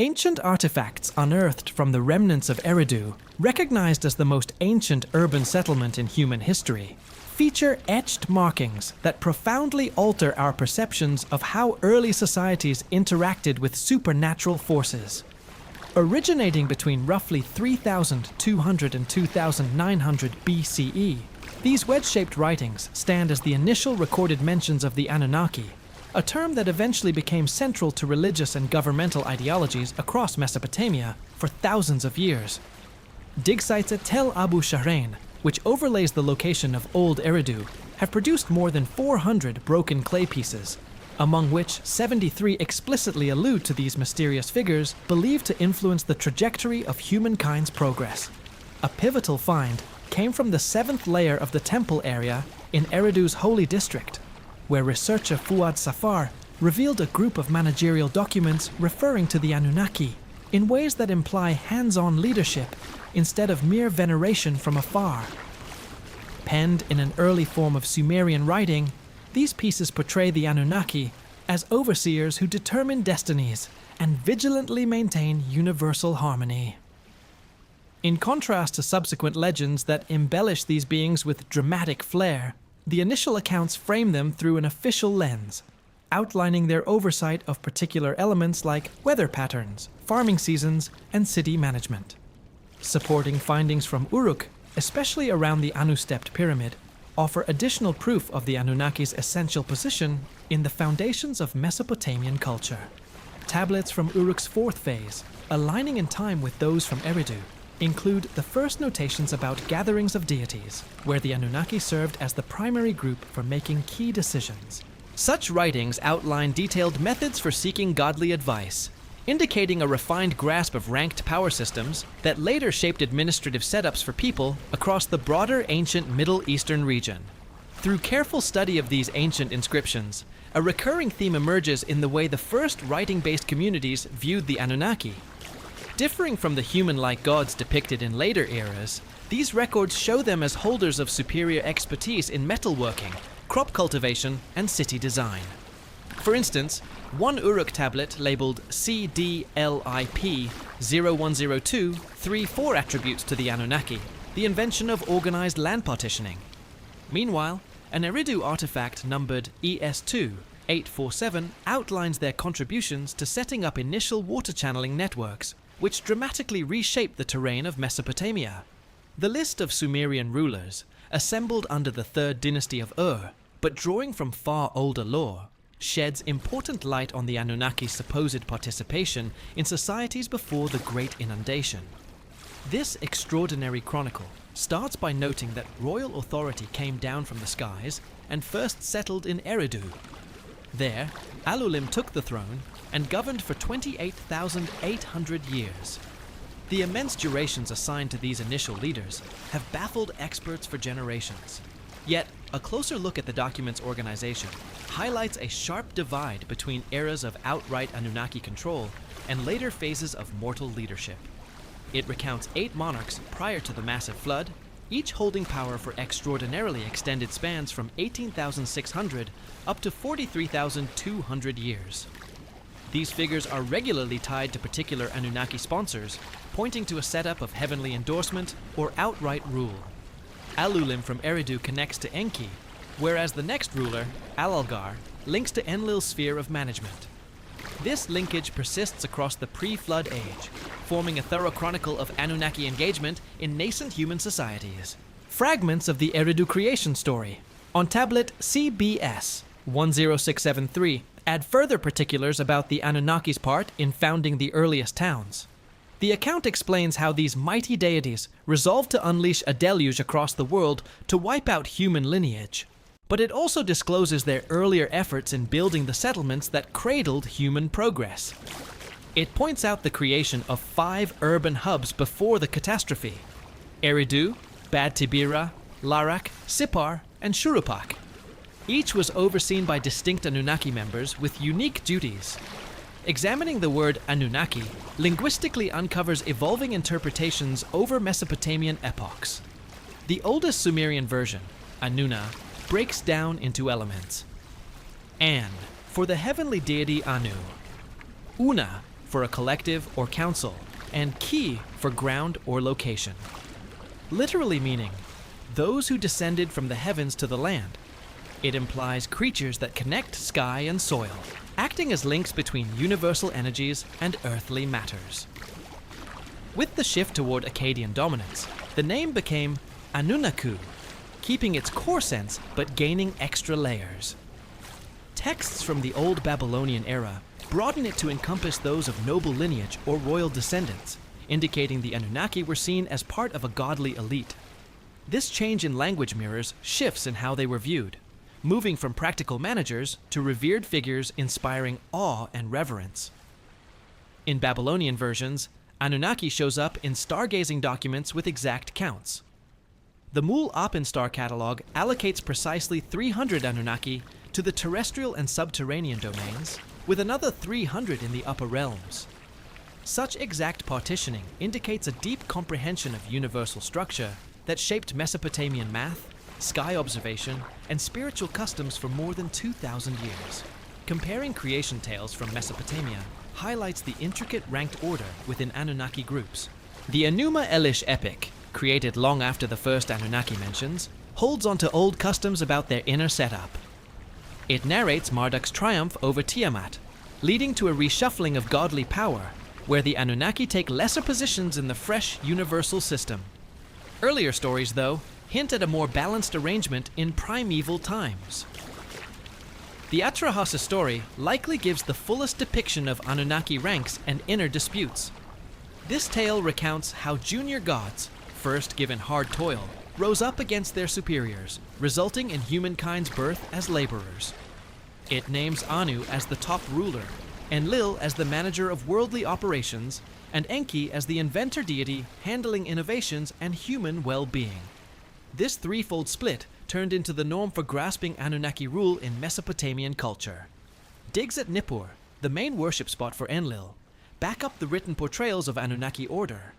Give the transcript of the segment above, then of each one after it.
Ancient artifacts unearthed from the remnants of Eridu, recognized as the most ancient urban settlement in human history, feature etched markings that profoundly alter our perceptions of how early societies interacted with supernatural forces. Originating between roughly 3200 and 2900 BCE, these wedge-shaped writings stand as the initial recorded mentions of the Anunnaki, a term that eventually became central to religious and governmental ideologies across Mesopotamia for thousands of years. Dig sites at Tel Abu Shahrain, which overlays the location of Old Eridu, have produced more than 400 broken clay pieces, among which 73 explicitly allude to these mysterious figures believed to influence the trajectory of humankind's progress. A pivotal find came from the seventh layer of the temple area in Eridu's holy district, where researcher Fuad Safar revealed a group of managerial documents referring to the Anunnaki in ways that imply hands-on leadership instead of mere veneration from afar. Penned in an early form of Sumerian writing, these pieces portray the Anunnaki as overseers who determine destinies and vigilantly maintain universal harmony. In contrast to subsequent legends that embellish these beings with dramatic flair, the initial accounts frame them through an official lens, outlining their oversight of particular elements like weather patterns, farming seasons, and city management. Supporting findings from Uruk, especially around the Anu-stepped pyramid, offer additional proof of the Anunnaki's essential position in the foundations of Mesopotamian culture. Tablets from Uruk's fourth phase, aligning in time with those from Eridu, include the first notations about gatherings of deities, where the Anunnaki served as the primary group for making key decisions. Such writings outline detailed methods for seeking godly advice, indicating a refined grasp of ranked power systems that later shaped administrative setups for people across the broader ancient Middle Eastern region. Through careful study of these ancient inscriptions, a recurring theme emerges in the way the first writing-based communities viewed the Anunnaki. Differing from the human-like gods depicted in later eras, these records show them as holders of superior expertise in metalworking, crop cultivation, and city design. For instance, one Uruk tablet labeled CDLIP 010234 attributes to the Anunnaki the invention of organized land partitioning. Meanwhile, an Eridu artifact numbered ES2 847 outlines their contributions to setting up initial water channeling networks, which dramatically reshaped the terrain of Mesopotamia. The list of Sumerian rulers, assembled under the third dynasty of Ur, but drawing from far older lore, sheds important light on the Anunnaki's supposed participation in societies before the Great Inundation. This extraordinary chronicle starts by noting that royal authority came down from the skies and first settled in Eridu. There, Alulim took the throne and governed for 28,800 years. The immense durations assigned to these initial leaders have baffled experts for generations. Yet, a closer look at the document's organization highlights a sharp divide between eras of outright Anunnaki control and later phases of mortal leadership. It recounts 8 monarchs prior to the massive flood, each holding power for extraordinarily extended spans from 18,600 up to 43,200 years. These figures are regularly tied to particular Anunnaki sponsors, pointing to a setup of heavenly endorsement or outright rule. Alulim from Eridu connects to Enki, whereas the next ruler, Alalgar, links to Enlil's sphere of management. This linkage persists across the pre-flood age, forming a thorough chronicle of Anunnaki engagement in nascent human societies. Fragments of the Eridu creation story on tablet CBS 10673 add further particulars about the Anunnaki's part in founding the earliest towns. The account explains how these mighty deities resolved to unleash a deluge across the world to wipe out human lineage. But it also discloses their earlier efforts in building the settlements that cradled human progress. It points out the creation of 5 urban hubs before the catastrophe: Eridu, Bad Tibira, Larak, Sippar, and Shurupak. Each was overseen by distinct Anunnaki members with unique duties. Examining the word Anunnaki linguistically uncovers evolving interpretations over Mesopotamian epochs. The oldest Sumerian version, Anunna, breaks down into elements. An, for the heavenly deity Anu. Una, for a collective or council, and ki for ground or location. Literally meaning, those who descended from the heavens to the land. It implies creatures that connect sky and soil, acting as links between universal energies and earthly matters. With the shift toward Akkadian dominance, the name became Anunnaki, keeping its core sense but gaining extra layers. Texts from the Old Babylonian era broaden it to encompass those of noble lineage or royal descendants, indicating the Anunnaki were seen as part of a godly elite. This change in language mirrors shifts in how they were viewed, moving from practical managers to revered figures inspiring awe and reverence. In Babylonian versions, Anunnaki shows up in stargazing documents with exact counts. The Mul.Apin star catalog allocates precisely 300 Anunnaki to the terrestrial and subterranean domains, with another 300 in the upper realms. Such exact partitioning indicates a deep comprehension of universal structure that shaped Mesopotamian math, sky observation, and spiritual customs for more than 2,000 years. Comparing creation tales from Mesopotamia highlights the intricate ranked order within Anunnaki groups. The Enuma Elish epic, created long after the first Anunnaki mentions, holds onto old customs about their inner setup. It narrates Marduk's triumph over Tiamat, leading to a reshuffling of godly power, where the Anunnaki take lesser positions in the fresh universal system. Earlier stories, though, hint at a more balanced arrangement in primeval times. The Atrahasa story likely gives the fullest depiction of Anunnaki ranks and inner disputes. This tale recounts how junior gods, first given hard toil, rose up against their superiors, resulting in humankind's birth as laborers. It names Anu as the top ruler, Enlil as the manager of worldly operations, and Enki as the inventor deity handling innovations and human well-being. This threefold split turned into the norm for grasping Anunnaki rule in Mesopotamian culture. Digs at Nippur, the main worship spot for Enlil, back up the written portrayals of Anunnaki order.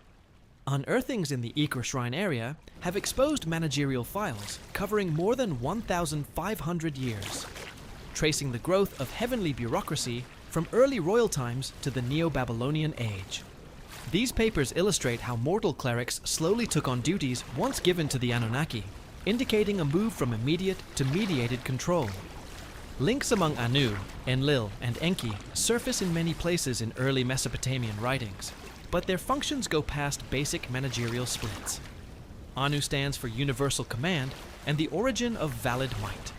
Unearthings in the Ikra Shrine area have exposed managerial files covering more than 1,500 years, tracing the growth of heavenly bureaucracy from early royal times to the Neo-Babylonian age. These papers illustrate how mortal clerics slowly took on duties once given to the Anunnaki, indicating a move from immediate to mediated control. Links among Anu, Enlil, and Enki surface in many places in early Mesopotamian writings, but their functions go past basic managerial splits. Anu stands for universal command and the origin of valid might.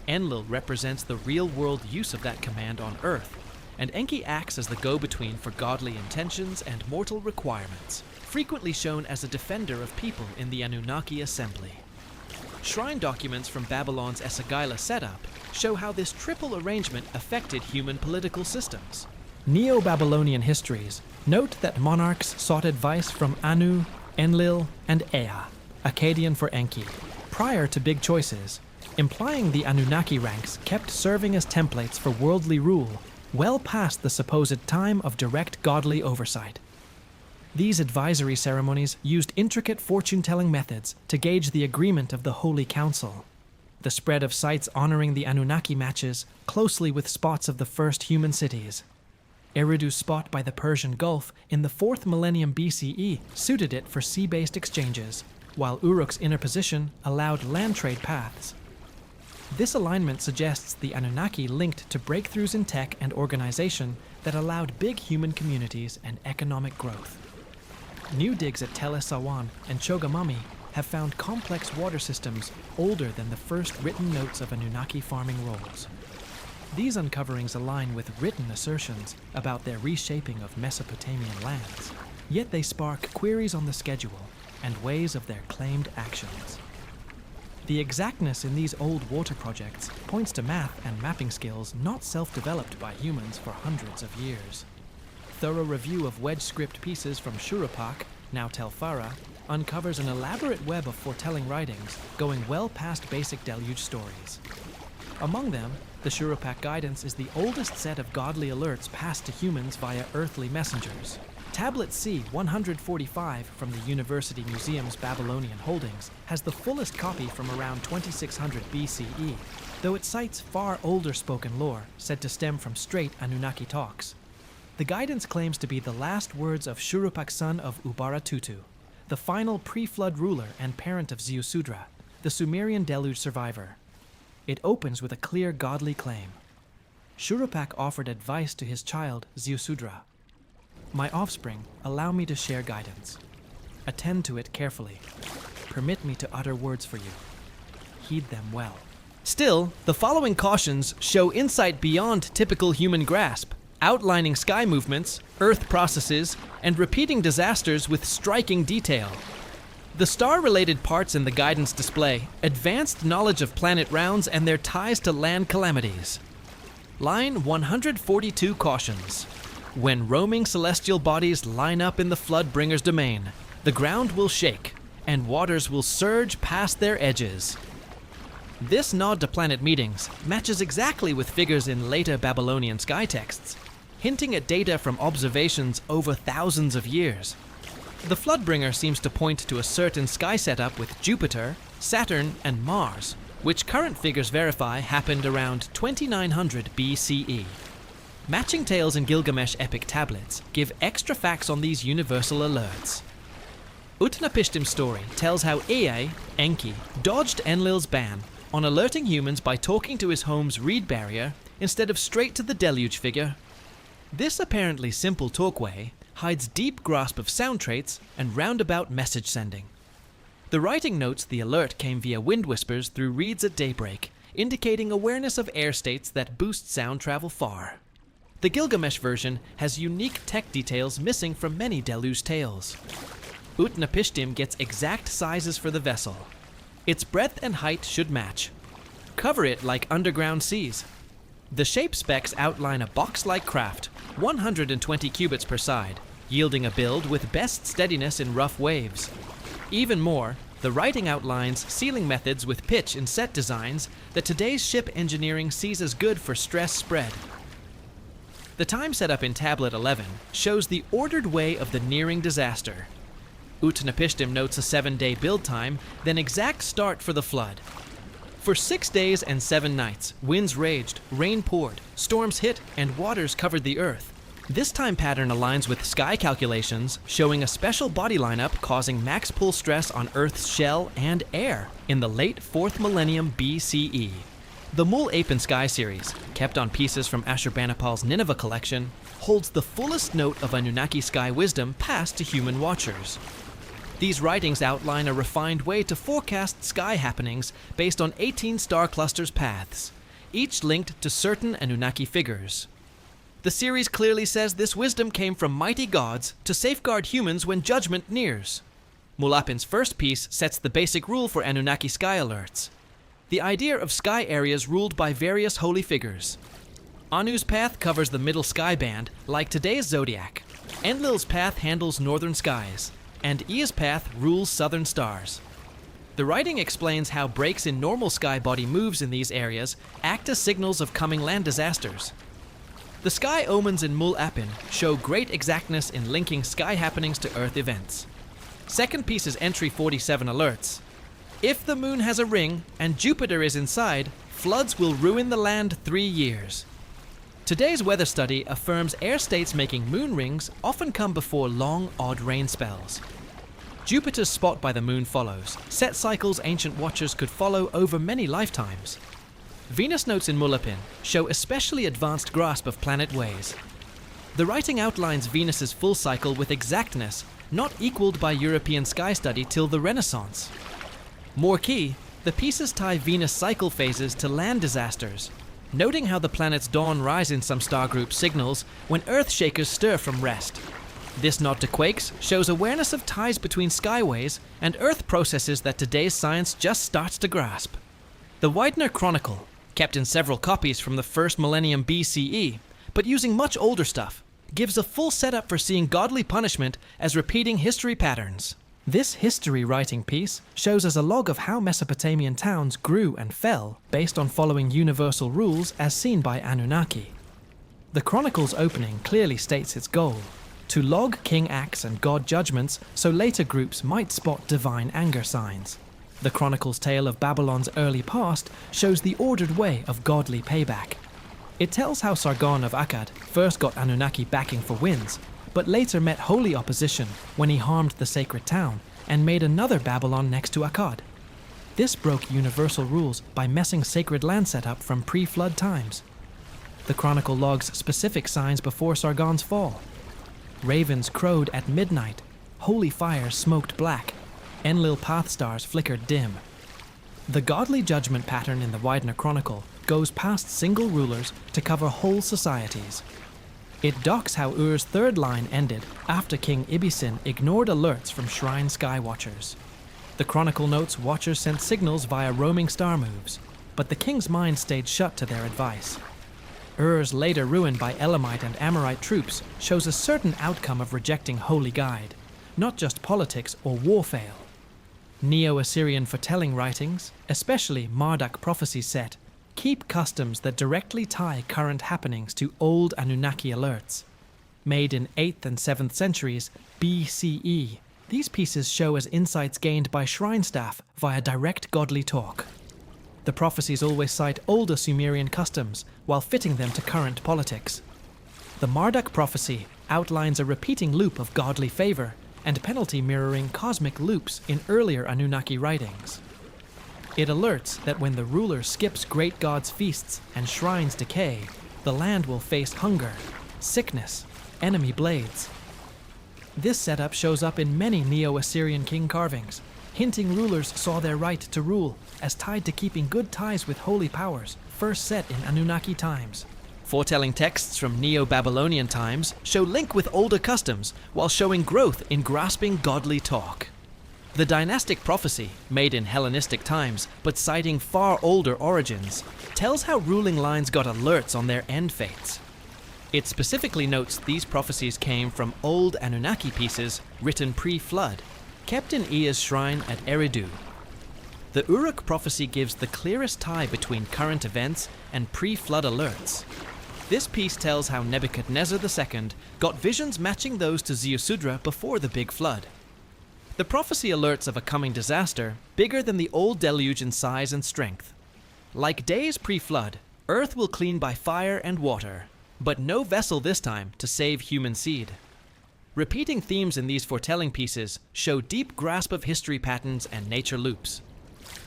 Enlil represents the real-world use of that command on Earth, and Enki acts as the go-between for godly intentions and mortal requirements, frequently shown as a defender of people in the Anunnaki assembly. Shrine documents from Babylon's Esagila setup show how this triple arrangement affected human political systems. Neo-Babylonian histories note that monarchs sought advice from Anu, Enlil, and Ea, Akkadian for Enki, prior to big choices, implying the Anunnaki ranks kept serving as templates for worldly rule well past the supposed time of direct godly oversight. These advisory ceremonies used intricate fortune-telling methods to gauge the agreement of the Holy Council. The spread of sites honoring the Anunnaki matches closely with spots of the first human cities. Eridu's spot by the Persian Gulf in the 4th millennium BCE suited it for sea-based exchanges, while Uruk's inner position allowed land trade paths. This alignment suggests the Anunnaki linked to breakthroughs in tech and organization that allowed big human communities and economic growth. New digs at Tel Es-Sawan and Chogamami have found complex water systems older than the first written notes of Anunnaki farming rolls. These uncoverings align with written assertions about their reshaping of Mesopotamian lands, yet they spark queries on the schedule and ways of their claimed actions. The exactness in these old water projects points to math and mapping skills not self-developed by humans for hundreds of years. Thorough review of wedge script pieces from Shurupak, now Tel Farah, uncovers an elaborate web of foretelling writings going well past basic deluge stories. Among them, the Shurupak guidance is the oldest set of godly alerts passed to humans via earthly messengers. Tablet C-145 from the University Museum's Babylonian holdings has the fullest copy from around 2600 BCE, though it cites far older spoken lore said to stem from straight Anunnaki talks. The guidance claims to be the last words of Shuruppak, son of Ubaratutu, the final pre-flood ruler and parent of Ziusudra, the Sumerian deluge survivor. It opens with a clear godly claim. Shuruppak offered advice to his child, Ziusudra. My offspring, allow me to share guidance. Attend to it carefully. Permit me to utter words for you. Heed them well. Still, the following cautions show insight beyond typical human grasp, outlining sky movements, earth processes, and repeating disasters with striking detail. The star-related parts in the guidance display advanced knowledge of planet rounds and their ties to land calamities. Line 142 cautions. When roaming celestial bodies line up in the Floodbringer's domain, the ground will shake, and waters will surge past their edges. This nod to planet meetings matches exactly with figures in later Babylonian sky texts, hinting at data from observations over thousands of years. The Floodbringer seems to point to a certain sky setup with Jupiter, Saturn, and Mars, which current figures verify happened around 2900 BCE. Matching tales in Gilgamesh epic tablets give extra facts on these universal alerts. Utnapishtim's story tells how Ea, Enki, dodged Enlil's ban on alerting humans by talking to his home's reed barrier instead of straight to the deluge figure. This apparently simple talkway hides deep grasp of sound traits and roundabout message sending. The writing notes the alert came via wind whispers through reeds at daybreak, indicating awareness of air states that boost sound travel far. The Gilgamesh version has unique tech details missing from many deluge tales. Utnapishtim gets exact sizes for the vessel. Its breadth and height should match. Cover it like underground seas. The shape specs outline a box-like craft, 120 cubits per side, yielding a build with best steadiness in rough waves. Even more, the writing outlines sealing methods with pitch in set designs that today's ship engineering sees as good for stress spread. The time setup in Tablet 11 shows the ordered way of the nearing disaster. Utnapishtim notes a 7-day build time, then exact start for the flood. For 6 days and 7 nights, winds raged, rain poured, storms hit, and waters covered the earth. This time pattern aligns with sky calculations, showing a special body lineup causing max pull stress on Earth's shell and air in the late 4th millennium BCE. The Mul.Apin sky series, kept on pieces from Ashurbanipal's Nineveh collection, holds the fullest note of Anunnaki sky wisdom passed to human watchers. These writings outline a refined way to forecast sky happenings based on 18 star clusters' paths, each linked to certain Anunnaki figures. The series clearly says this wisdom came from mighty gods to safeguard humans when judgment nears. Mul.Apin's first piece sets the basic rule for Anunnaki sky alerts. The idea of sky areas ruled by various holy figures. Anu's path covers the middle sky band, like today's zodiac. Enlil's path handles northern skies, and Ea's path rules southern stars. The writing explains how breaks in normal sky body moves in these areas act as signals of coming land disasters. The sky omens in Mul.Apin show great exactness in linking sky happenings to Earth events. Second piece's entry 47 alerts. If the moon has a ring and Jupiter is inside, floods will ruin the land 3 years. Today's weather study affirms air states making moon rings often come before long, odd rain spells. Jupiter's spot by the moon follows, set cycles ancient watchers could follow over many lifetimes. Venus notes in Mul.Apin show especially advanced grasp of planet ways. The writing outlines Venus's full cycle with exactness, not equaled by European sky study till the Renaissance. More key, the pieces tie Venus cycle phases to land disasters, noting how the planet's dawn-rise in some star groups signals when Earth shakers stir from rest. This nod to quakes shows awareness of ties between skyways and Earth processes that today's science just starts to grasp. The Widener Chronicle, kept in several copies from the 1st millennium BCE, but using much older stuff, gives a full setup for seeing godly punishment as repeating history patterns. This history writing piece shows us a log of how Mesopotamian towns grew and fell based on following universal rules as seen by Anunnaki. The chronicle's opening clearly states its goal: to log king acts and god judgments so later groups might spot divine anger signs. The chronicle's tale of Babylon's early past shows the ordered way of godly payback. It tells how Sargon of Akkad first got Anunnaki backing for winds, but later met holy opposition when he harmed the sacred town and made another Babylon next to Akkad. This broke universal rules by messing sacred land setup from pre-flood times. The chronicle logs specific signs before Sargon's fall. Ravens crowed at midnight, holy fires smoked black, Enlil path stars flickered dim. The godly judgment pattern in the Widener Chronicle goes past single rulers to cover whole societies. It docks how Ur's third line ended after King Ibisin ignored alerts from shrine sky watchers. The chronicle notes watchers sent signals via roaming star moves, but the king's mind stayed shut to their advice. Ur's later ruin by Elamite and Amorite troops shows a certain outcome of rejecting Holy Guide, not just politics or warfare. Neo-Assyrian foretelling writings, especially Marduk prophecy set, keep customs that directly tie current happenings to old Anunnaki alerts. Made in 8th and 7th centuries BCE, these pieces show as insights gained by shrine staff via direct godly talk. The prophecies always cite older Sumerian customs while fitting them to current politics. The Marduk prophecy outlines a repeating loop of godly favor and penalty mirroring cosmic loops in earlier Anunnaki writings. It alerts that when the ruler skips great gods' feasts and shrines decay, the land will face hunger, sickness, enemy blades. This setup shows up in many Neo-Assyrian king carvings, hinting rulers saw their right to rule as tied to keeping good ties with holy powers, first set in Anunnaki times. Foretelling texts from Neo-Babylonian times show link with older customs while showing growth in grasping godly talk. The dynastic prophecy, made in Hellenistic times but citing far older origins, tells how ruling lines got alerts on their end fates. It specifically notes these prophecies came from old Anunnaki pieces written pre-flood, kept in Ea's shrine at Eridu. The Uruk prophecy gives the clearest tie between current events and pre-flood alerts. This piece tells how Nebuchadnezzar II got visions matching those to Ziusudra before the Big Flood. The prophecy alerts of a coming disaster bigger than the old deluge in size and strength. Like days pre-flood, Earth will clean by fire and water, but no vessel this time to save human seed. Repeating themes in these foretelling pieces show deep grasp of history patterns and nature loops.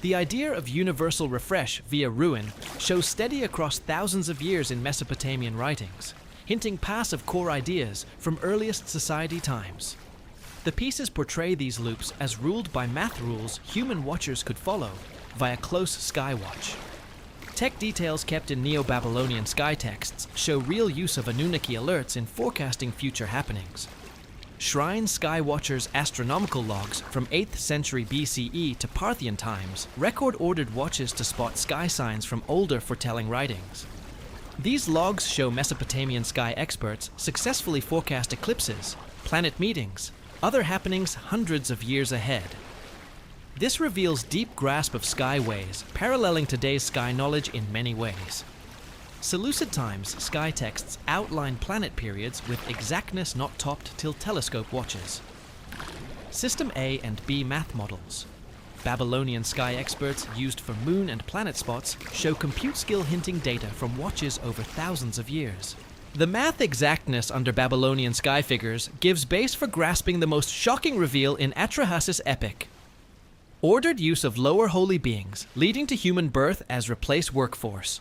The idea of universal refresh via ruin shows steady across thousands of years in Mesopotamian writings, hinting passive core ideas from earliest society times. The pieces portray these loops as ruled by math rules human watchers could follow via close sky watch. Tech details kept in Neo-Babylonian sky texts show real use of Anunnaki alerts in forecasting future happenings. Shrine Sky Watchers' astronomical logs from 8th century BCE to Parthian times record ordered watches to spot sky signs from older foretelling writings. These logs show Mesopotamian sky experts successfully forecast eclipses, planet meetings, other happenings hundreds of years ahead. This reveals deep grasp of skyways, paralleling today's sky knowledge in many ways. Seleucid times sky texts outline planet periods with exactness not topped till telescope watches. System A and B math models. Babylonian sky experts used for moon and planet spots show compute skill hinting data from watches over thousands of years. The math exactness under Babylonian sky figures gives base for grasping the most shocking reveal in Atrahasis' epic. Ordered use of lower holy beings, leading to human birth as replace workforce.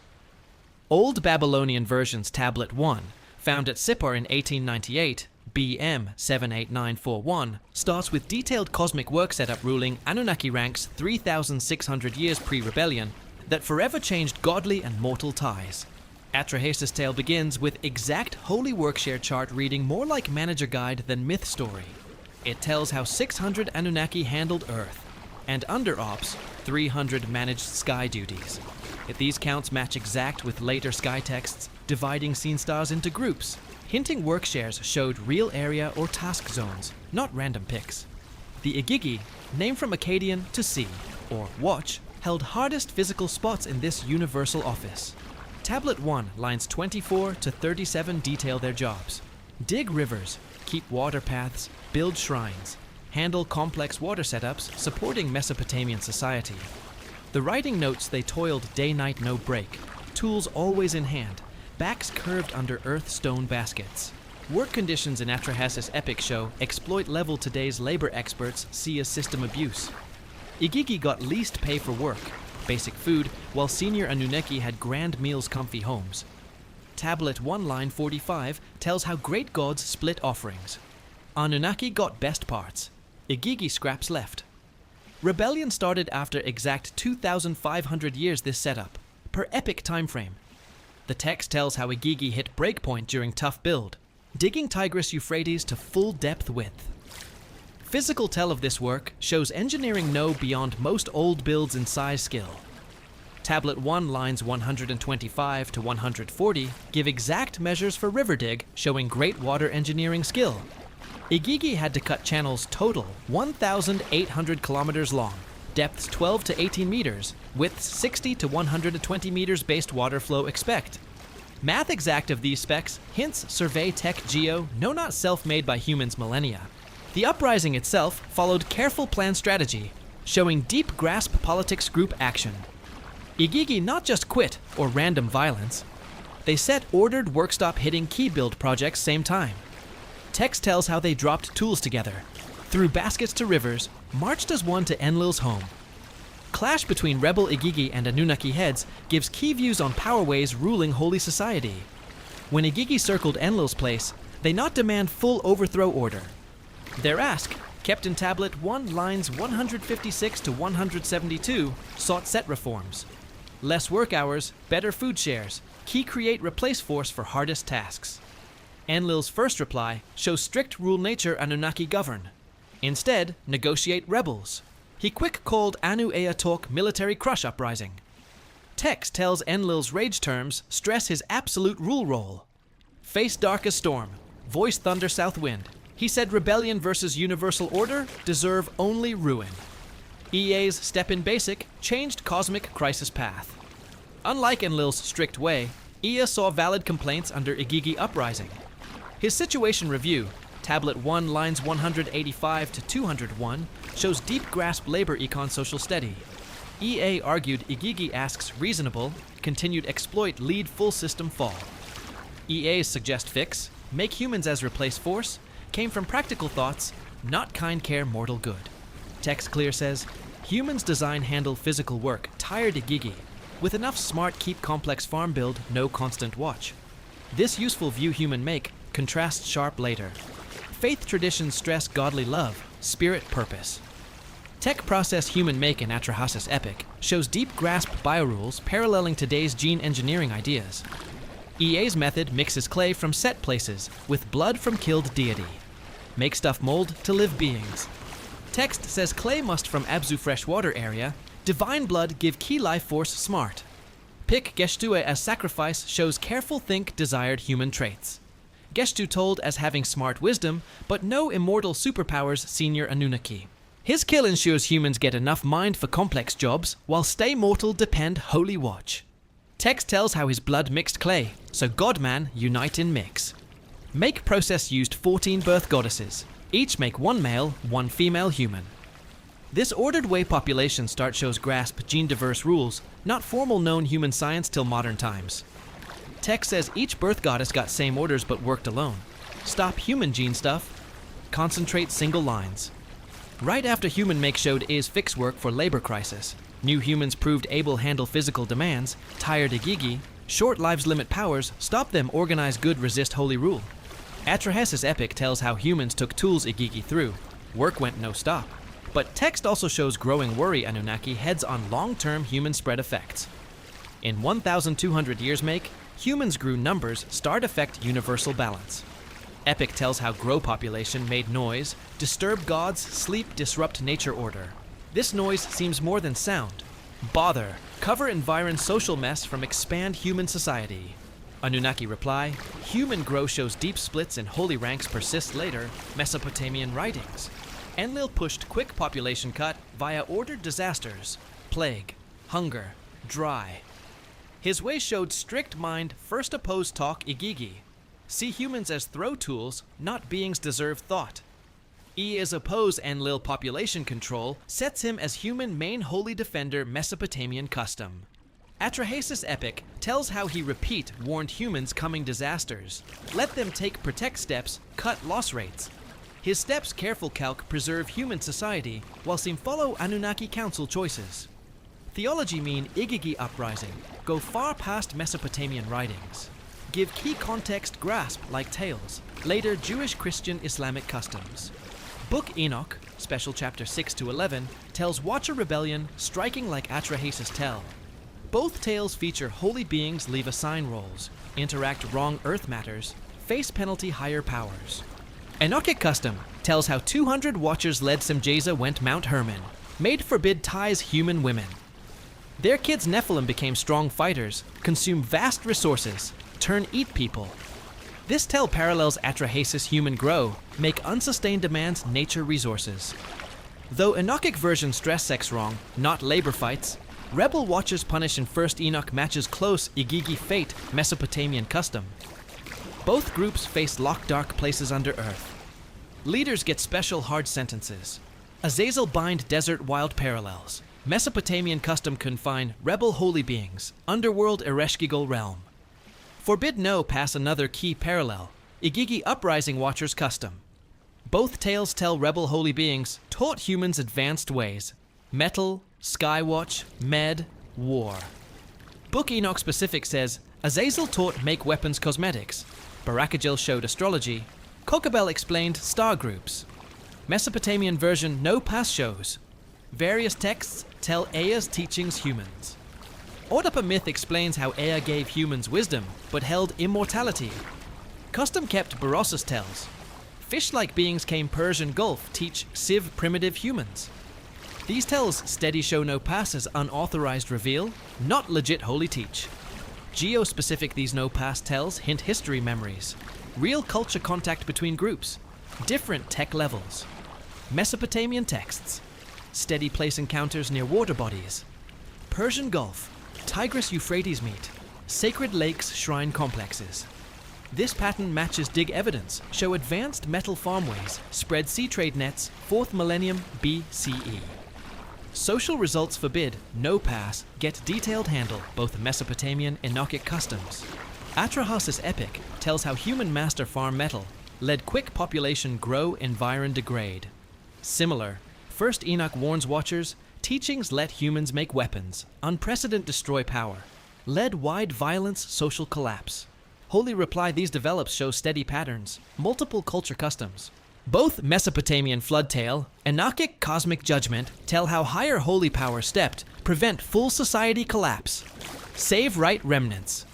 Old Babylonian versions Tablet 1, found at Sippar in 1898, BM 78941, starts with detailed cosmic work setup ruling Anunnaki ranks 3,600 years pre-rebellion that forever changed godly and mortal ties. Atrahasis' tale begins with exact holy workshare chart reading more like manager guide than myth story. It tells how 600 Anunnaki handled Earth, and under ops, 300 managed sky duties. If these counts match exact with later sky texts, dividing scene stars into groups, hinting work shares showed real area or task zones, not random picks. The Igigi, named from Akkadian to see, or watch, held hardest physical spots in this universal office. Tablet 1, lines 24 to 37 detail their jobs. Dig rivers, keep water paths, build shrines, handle complex water setups supporting Mesopotamian society. The writing notes they toiled day-night no break, tools always in hand, backs curved under earth stone baskets. Work conditions in Atrahasis' epic show exploit level today's labor experts see as system abuse. Igigi got least pay for work, basic food, while senior Anunnaki had grand meals, comfy homes. Tablet 1 line 45 tells how great gods split offerings. Anunnaki got best parts. Igigi scraps left. Rebellion started after exact 2,500 years this setup, per epic time frame. The text tells how Igigi hit breakpoint during tough build, digging Tigris-Euphrates to full depth width. Physical tell of this work shows engineering no beyond most old builds in size skill. Tablet 1 lines 125 to 140 give exact measures for river dig, showing great water engineering skill. Igigi had to cut channels total 1,800 kilometers long, depths 12 to 18 meters, widths 60 to 120 meters based water flow expect. Math exact of these specs hints survey tech geo, no not self-made by humans millennia. The uprising itself followed careful planned strategy, showing deep grasp politics group action. Igigi not just quit or random violence, they set ordered work stop hitting key build projects same time. Text tells how they dropped tools together, threw baskets to rivers, marched as one to Enlil's home. Clash between rebel Igigi and Anunnaki heads gives key views on powerways ruling holy society. When Igigi circled Enlil's place, they not demand full overthrow order. Their ask, kept in Tablet 1 lines 156 to 172, sought set reforms. Less work hours, better food shares, key create replace force for hardest tasks. Enlil's first reply shows strict rule nature Anunnaki govern. Instead, negotiate rebels. He quick called Anu Ea talk military crush uprising. Text tells Enlil's rage terms stress his absolute rule role. Face darkest storm, voice thunder south wind. He said rebellion versus universal order deserve only ruin. EA's step in basic changed cosmic crisis path. Unlike Enlil's strict way, Ea saw valid complaints under Igigi uprising. His situation review, Tablet 1 lines 185 to 201, shows deep grasp labor econ social steady. EA argued Igigi asks reasonable, continued exploit lead full system fall. EA's suggest fix, make humans as replace force, came from practical thoughts, not kind care mortal good. Text clear says, humans design handle physical work, tired Igigi, with enough smart keep complex farm build, no constant watch. This useful view human make, contrasts sharp later. Faith traditions stress godly love, spirit purpose. Tech process human make in Atrahasis epic shows deep grasp biorules paralleling today's gene engineering ideas. EA's method mixes clay from set places with blood from killed deity. Make stuff mold to live beings. Text says clay must from Abzu freshwater area, divine blood give key life force smart. Pick Geshtue as sacrifice shows careful think desired human traits. Geshtu told as having smart wisdom, but no immortal superpowers senior Anunnaki. His kill ensures humans get enough mind for complex jobs, while stay mortal depend holy watch. Text tells how his blood mixed clay, so God-man unite in mix. Make process used 14 birth goddesses, each make one male, one female human. This ordered way population start shows grasp gene diverse rules, not formal known human science till modern times. Text says each birth goddess got same orders but worked alone. Stop human gene stuff, concentrate single lines. Right after human make showed is fix work for labor crisis. New humans proved able handle physical demands, tired Igigi, short lives limit powers, stop them organize good resist holy rule. Atrahasis epic tells how humans took tools Igigi through. Work went no stop. But text also shows growing worry Anunnaki heads on long-term human spread effects. In 1,200 years make, humans grew numbers start affect universal balance. Epic tells how grow population made noise, disturb gods, sleep disrupt nature order. This noise seems more than sound. Bother, cover environ social mess from expand human society. Anunnaki reply, human grow shows deep splits in holy ranks persist later, Mesopotamian writings. Enlil pushed quick population cut via ordered disasters, plague, hunger, dry. His way showed strict mind first opposed talk Igigi. See humans as throw tools, not beings deserve thought. E is oppose Enlil population control, sets him as human main holy defender Mesopotamian custom. Atrahasis epic tells how he warned humans coming disasters. Let them take protect steps, cut loss rates. His steps careful calc preserve human society, whilst him follow Anunnaki council choices. Theology mean Igigi uprising, go far past Mesopotamian writings. Give key context grasp like tales, later Jewish Christian Islamic customs. Book Enoch, special chapter 6 to 11, tells Watcher rebellion striking like Atrahasis tell. Both tales feature holy beings leave assign roles, interact wrong earth matters, face penalty higher powers. Enochic custom tells how 200 Watchers led Semjeza went Mount Hermon, made forbid ties human women. Their kids Nephilim became strong fighters, consume vast resources, turn eat people. This tell parallels Atrahasis human grow, make unsustained demands nature resources. Though Enochic version stress sex wrong, not labor fights, Rebel Watchers punish in First Enoch matches close Igigi fate Mesopotamian custom. Both groups face locked dark places under earth. Leaders get special hard sentences. Azazel bind desert wild parallels. Mesopotamian custom confine rebel holy beings, underworld Ereshkigal realm. Forbid no pass another key parallel, Igigi uprising Watchers custom. Both tales tell rebel holy beings taught humans advanced ways. Metal, Skywatch, Med, War. Book Enoch specific says, Azazel taught make weapons cosmetics. Barakajel showed astrology. Kokabel explained star groups. Mesopotamian version no pass shows. Various texts tell Ea's teachings humans. Ordapa myth explains how Ea gave humans wisdom, but held immortality. Custom kept Berossus tells. Fish-like beings came Persian Gulf teach civ primitive humans. These tells steady show no pass as unauthorized reveal, not legit holy teach. Geo-specific these no pass tells hint history memories. Real culture contact between groups. Different tech levels. Mesopotamian texts. Steady place encounters near water bodies. Persian Gulf. Tigris-Euphrates meet. Sacred lakes shrine complexes. This pattern matches dig evidence, show advanced metal farmways, spread sea trade nets, 4th millennium BCE. Social results forbid, no pass, get detailed handle both Mesopotamian and Enochic customs. Atrahasis epic tells how human master farm metal, led quick population grow, environ degrade. Similar, First Enoch warns Watchers, teachings let humans make weapons, unprecedented destroy power, led wide violence, social collapse. Holy reply these develops show steady patterns, multiple culture customs. Both Mesopotamian flood tale, Enochic cosmic judgment tell how higher holy power stepped, prevent full society collapse. Save right remnants.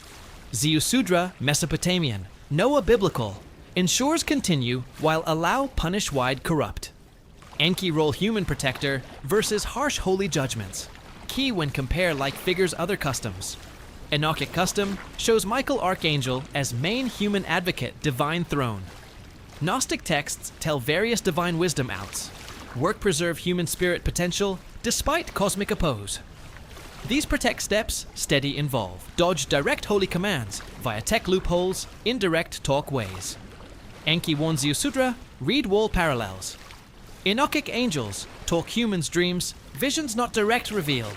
Ziusudra Mesopotamian, Noah biblical, ensures continue while allow punish wide corrupt. Enki role human protector versus harsh holy judgments. Key when compare like figures other customs. Enochic custom shows Michael Archangel as main human advocate divine throne. Gnostic texts tell various divine wisdom outs. Work preserve human spirit potential despite cosmic oppose. These protect steps steady involve. Dodge direct holy commands via tech loopholes, indirect talk ways. Enki warns Ziusudra, read wall parallels. Enochic angels talk humans dreams, visions not direct reveal.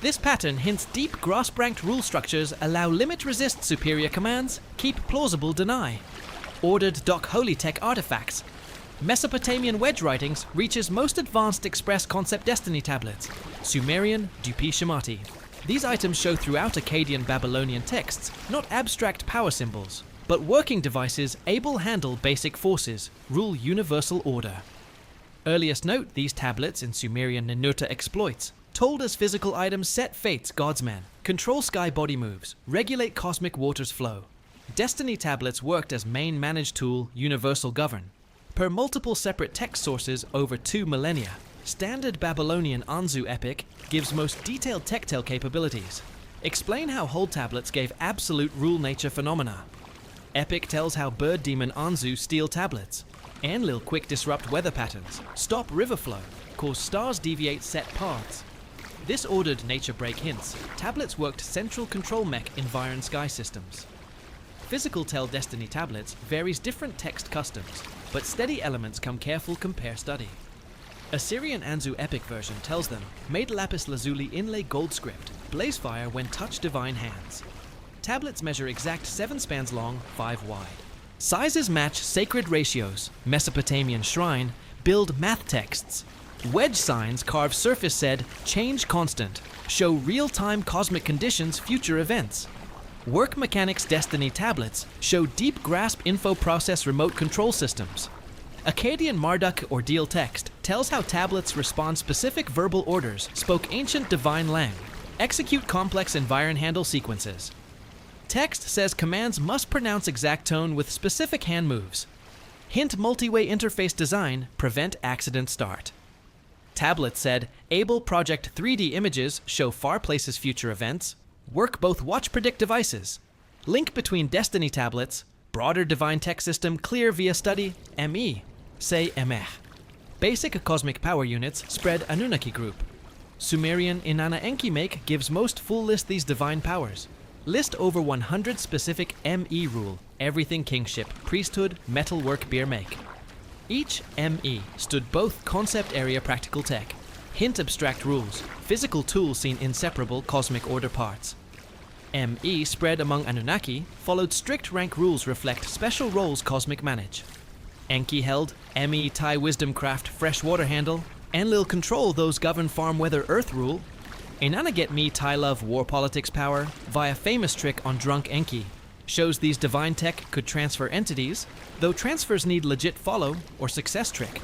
This pattern hints deep grasp-ranked rule structures allow limit resist superior commands, keep plausible deny. Ordered doc holy tech artifacts. Mesopotamian wedge writings reaches most advanced express concept destiny tablets. Sumerian, Dupi Shemati. These items show throughout Akkadian Babylonian texts, not abstract power symbols, but working devices able handle basic forces, rule universal order. Earliest note these tablets in Sumerian Ninurta exploits, told as physical items set fates godsmen, control sky body moves, regulate cosmic waters flow. Destiny tablets worked as main managed tool universal govern. Per multiple separate text sources over 2 millennia, standard Babylonian Anzu epic gives most detailed tectile capabilities. Explain how hold tablets gave absolute rule nature phenomena. Epic tells how bird demon Anzu steal tablets. Enlil quick disrupt weather patterns, stop river flow, cause stars deviate set paths. This ordered nature break hints, tablets worked central control mech environ sky systems. Physical tell destiny tablets varies different text customs, but steady elements come careful compare study. Assyrian Anzu epic version tells them, made lapis lazuli inlay gold script, blaze fire when touch divine hands. Tablets measure exact 7 spans long, 5 wide. Sizes match sacred ratios, Mesopotamian shrine, build math texts. Wedge signs carve surface said, change constant, show real-time cosmic conditions, future events. Work mechanics destiny tablets show deep grasp info process remote control systems. Akkadian Marduk or Deal text tells how tablets respond specific verbal orders, spoke ancient divine lang, execute complex environ handle sequences. Text says commands must pronounce exact tone with specific hand moves. Hint multi-way interface design, prevent accident start. Tablet said, able project 3D images, show far places future events, work both watch predict devices. Link between destiny tablets, broader divine tech system clear via study, ME, say Emeh. Basic cosmic power units spread Anunnaki group. Sumerian Inanna Enki make gives most full list these divine powers. List over 100 specific ME rule, everything kingship, priesthood, metalwork beer make. Each ME stood both concept area practical tech, hint abstract rules, physical tools seen inseparable cosmic order parts. ME spread among Anunnaki, followed strict rank rules reflect special roles cosmic manage. Enki held ME tie wisdom craft fresh water handle, Enlil control those govern farm weather earth rule. Inanna get me tie love war politics power via famous trick on drunk Enki. Shows these divine tech could transfer entities, though transfers need legit follow or success trick.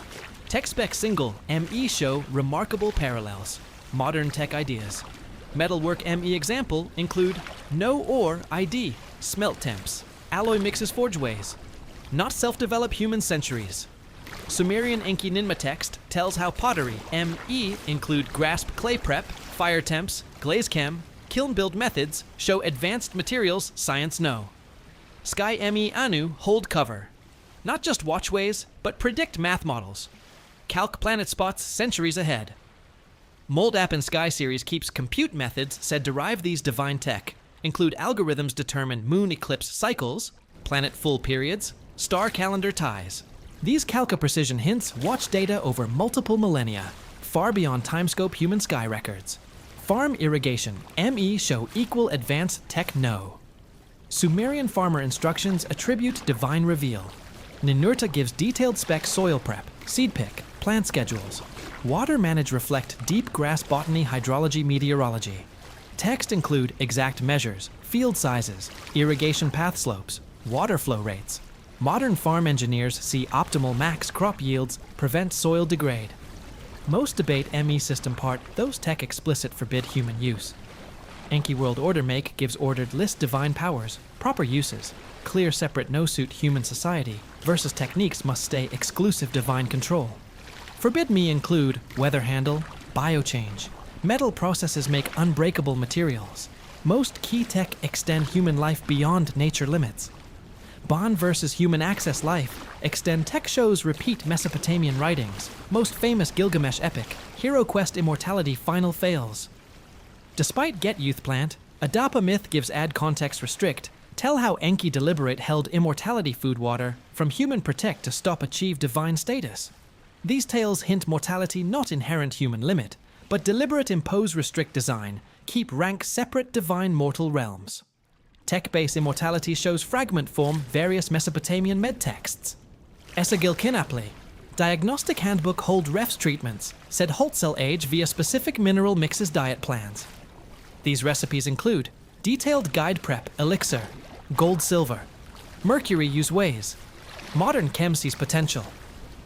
Tech spec single ME show remarkable parallels, modern tech ideas. Metalwork ME example include no ore ID, smelt temps, alloy mixes forge ways, not self-develop human centuries. Sumerian Enki Ninma text tells how pottery ME include grasp clay prep, fire temps, glaze chem, kiln build methods, show advanced materials science know. Sky ME Anu hold cover. Not just watchways, but predict math models. Calc planet spots centuries ahead. Mul.Apin Sky series keeps compute methods said derive these divine tech, include algorithms determine moon eclipse cycles, planet full periods, star calendar ties. These Calca precision hints watch data over multiple millennia, far beyond timescope human sky records. Farm irrigation, ME show equal advanced tech no. Sumerian farmer instructions attribute divine reveal. Ninurta gives detailed spec soil prep, seed pick, plant schedules. Water manage reflect deep grass botany, hydrology, meteorology. Text include exact measures, field sizes, irrigation path slopes, water flow rates. Modern farm engineers see optimal max crop yields, prevent soil degrade. Most debate ME system part, those tech explicit forbid human use. Enki World Order make gives ordered list divine powers, proper uses, clear separate no-suit human society, versus techniques must stay exclusive divine control. Forbid me include weather handle, biochange. Metal processes make unbreakable materials. Most key tech extend human life beyond nature limits. Bond versus human access life extend tech shows repeat Mesopotamian writings. Most famous Gilgamesh epic, Hero Quest immortality final fails. Despite Get Youth Plant, Adapa myth gives add context restrict, tell how Enki deliberate held immortality food water from human protect to stop achieve divine status. These tales hint mortality not inherent human limit, but deliberate impose restrict design, keep rank separate divine mortal realms. Tech-based immortality shows fragment form various Mesopotamian med texts. Esagil Kinapli, diagnostic handbook hold refs treatments, said halt cell age via specific mineral mixes diet plans. These recipes include detailed guide prep elixir, gold silver, mercury use ways, modern chem sees potential,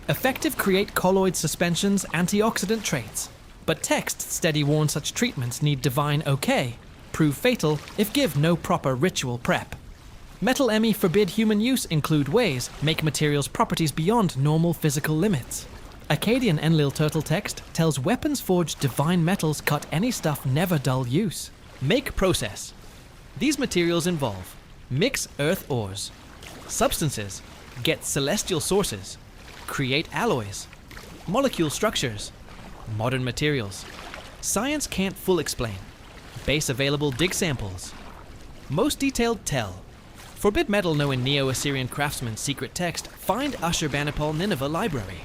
effective create colloid suspensions antioxidant traits, but text steady warn such treatments need divine okay, prove fatal if give no proper ritual prep. Metal ME forbid human use include ways make materials properties beyond normal physical limits. Akkadian Enlil turtle text tells weapons forged divine metals cut any stuff never dull use. Make process. These materials involve mix earth ores, substances, get celestial sources, create alloys, molecule structures, modern materials. Science can't full explain. Base available dig samples. Most detailed tell. Forbid metal know in Neo-Assyrian craftsman's secret text, find Ashurbanipal Nineveh library.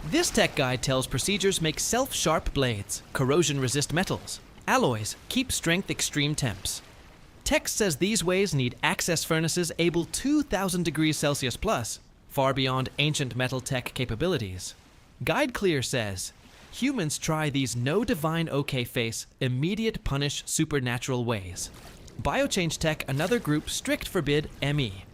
This tech guide tells procedures make self-sharp blades, corrosion-resist metals, alloys, keep strength extreme temps. Text says these ways need access furnaces able 2,000 degrees Celsius plus, far beyond ancient metal tech capabilities. Guide Clear says, humans try these no divine okay face, immediate punish supernatural ways. Biochange Tech another group strict forbid ME.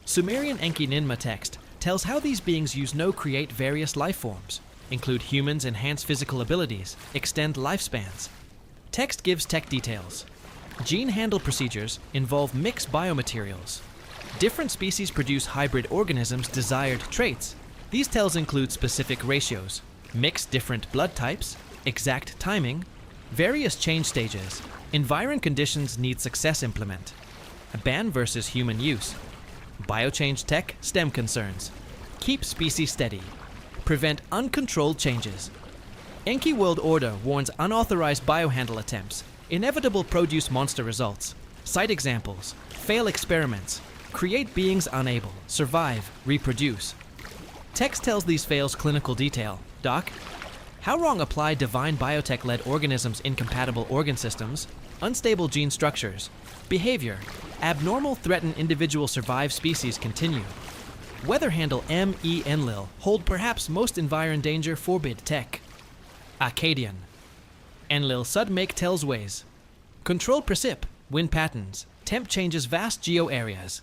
Sumerian Enki Ninma text tells how these beings use no create various life forms, include humans enhance physical abilities, extend lifespans. Text gives tech details. Gene handle procedures involve mixed biomaterials. Different species produce hybrid organisms' desired traits. These tells include specific ratios, mix different blood types, exact timing, various change stages, environ conditions need success implement, ban versus human use, biochange tech stem concerns, keep species steady, prevent uncontrolled changes. Enki World Order warns unauthorized biohandle attempts, inevitable produce monster results, cite examples, fail experiments, create beings unable, survive, reproduce. Text tells these fails clinical detail. Doc, how wrong apply divine biotech-led organisms incompatible organ systems, unstable gene structures, behavior, abnormal threaten individual survive species continue. Weather handle M.E. Enlil hold perhaps most environ danger forbid tech. Akkadian. Enlil sud make tells ways. Control precip, wind patterns, temp changes vast geo areas.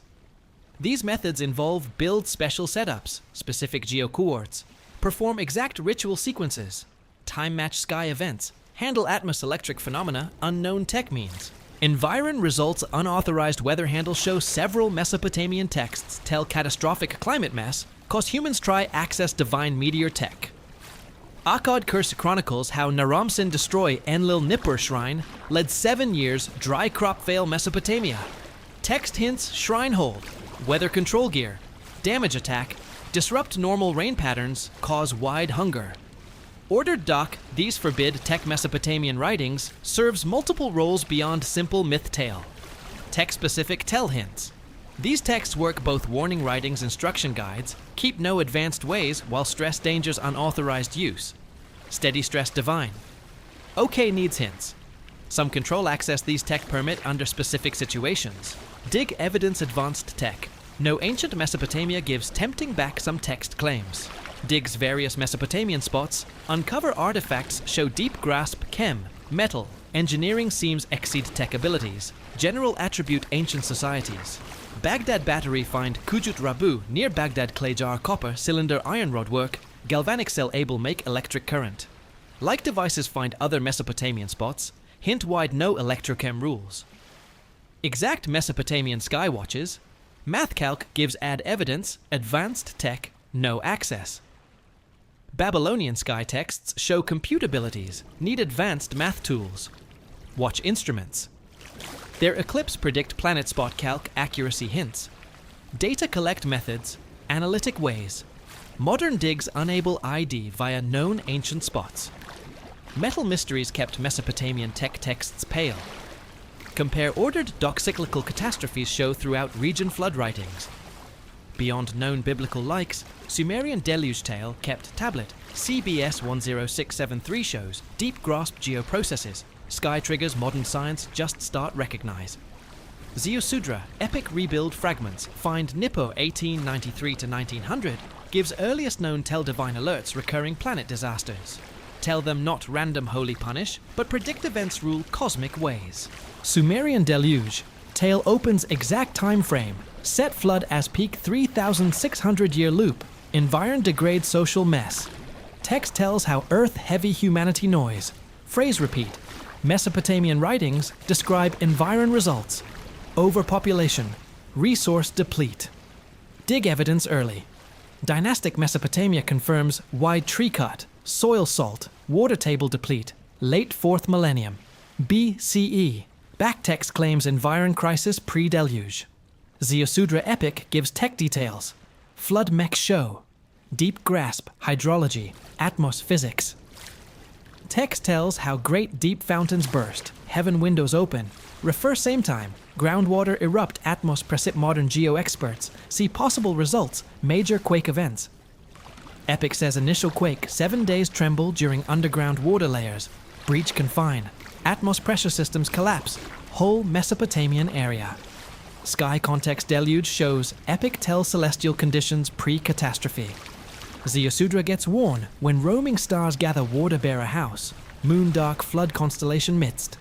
These methods involve build special setups, specific geo-coords, perform exact ritual sequences, time-match sky events, handle atmos-electric phenomena unknown tech means. Environ results unauthorized weather handle show several Mesopotamian texts tell catastrophic climate mess cause humans try access divine meteor tech. Akkad Curse chronicles how Naram-Sin destroy Enlil Nippur shrine led 7 years dry crop fail Mesopotamia. Text hints shrine hold, weather control gear, damage attack, disrupt normal rain patterns, cause wide hunger. Ordered Doc, these forbid tech Mesopotamian writings, serves multiple roles beyond simple myth tale. Tech-specific tell hints. These texts work both warning writings instruction guides, keep no advanced ways while stress dangers unauthorized use. Steady stress divine. OK needs hints. Some control access these tech permit under specific situations. Dig evidence advanced tech. No ancient Mesopotamia gives tempting back some text claims. Digs various Mesopotamian spots, uncover artifacts show deep grasp chem, metal, engineering seems exceed tech abilities, general attribute ancient societies. Baghdad battery find Kujut Rabu near Baghdad clay jar copper cylinder iron rod work, galvanic cell able make electric current. Like devices find other Mesopotamian spots, hint wide no electrochem rules. Exact Mesopotamian sky watches, MathCalc gives add evidence, advanced tech, no access. Babylonian sky texts show compute abilities, need advanced math tools. Watch instruments. Their eclipse predict planet spot calc accuracy hints. Data collect methods, analytic ways. Modern digs unable ID via known ancient spots. Metal mysteries kept Mesopotamian tech texts pale. Compare ordered doc-cyclical catastrophes show throughout region flood writings. Beyond known biblical likes, Sumerian deluge tale kept tablet, CBS 10673 shows deep grasp geoprocesses, sky triggers modern science just start recognize. Zeusudra, epic rebuild fragments, find Nippo 1893 to 1900, gives earliest known tell divine alerts recurring planet disasters. Tell them not random holy punish, but predict events rule cosmic ways. Sumerian deluge, tale opens exact time frame, set flood as peak 3,600 year loop, environ degrade social mess. Text tells how earth heavy humanity noise. Phrase repeat. Mesopotamian writings describe environ results. Overpopulation, resource deplete. Dig evidence early. Dynastic Mesopotamia confirms wide tree cut, soil salt, water table deplete, late 4th millennium. BCE. Backtext claims environ crisis pre-deluge. Zeusudra epic gives tech details. Flood mech show. Deep grasp, hydrology, atmos physics. Text tells how great deep fountains burst, heaven windows open. Refer same time. Groundwater erupt atmos precip modern geo experts. See possible results, major quake events. Epic says initial quake, 7 days tremble during underground water layers. Breach confine. Atmos pressure systems collapse. Whole Mesopotamian area. Sky context deluge shows Epic tells celestial conditions pre-catastrophe. Ziusudra gets worn when roaming stars gather water bearer house. Moon dark flood constellation midst.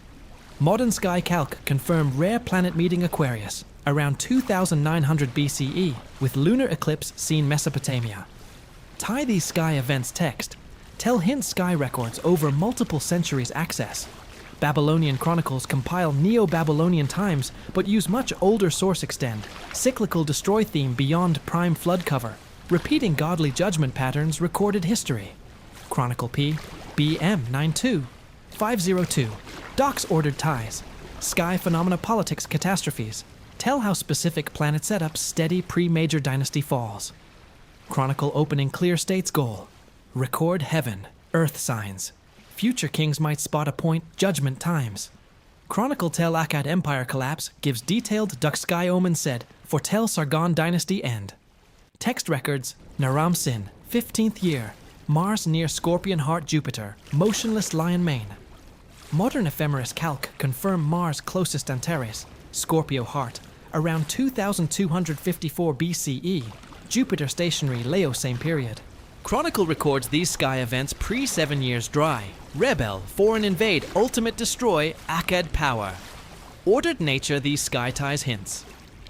Modern sky calc confirm rare planet meeting Aquarius around 2900 BCE with lunar eclipse seen Mesopotamia. Tie these sky events text. Tell hint sky records over multiple centuries access. Babylonian chronicles compile Neo-Babylonian times but use much older source extend. Cyclical destroy theme beyond prime flood cover. Repeating godly judgment patterns recorded history. Chronicle P, BM 92, 502. Docs ordered ties. Sky phenomena politics catastrophes. Tell how specific planet setups steady pre-major dynasty falls. Chronicle opening clear states goal. Record heaven, earth signs. Future kings might spot a point, judgment times. Chronicle tell Akkad empire collapse, gives detailed duck sky omen said, foretell Sargon dynasty end. Text records, Naram Sin, 15th year, Mars near Scorpion Heart Jupiter, motionless lion mane. Modern ephemeris calc confirm Mars closest Antares, Scorpio Heart, around 2254 BCE, Jupiter stationary Leo same period. Chronicle records these sky events pre-7 years dry. Rebel, foreign invade, ultimate destroy, Akkad power. Ordered nature these sky ties hints.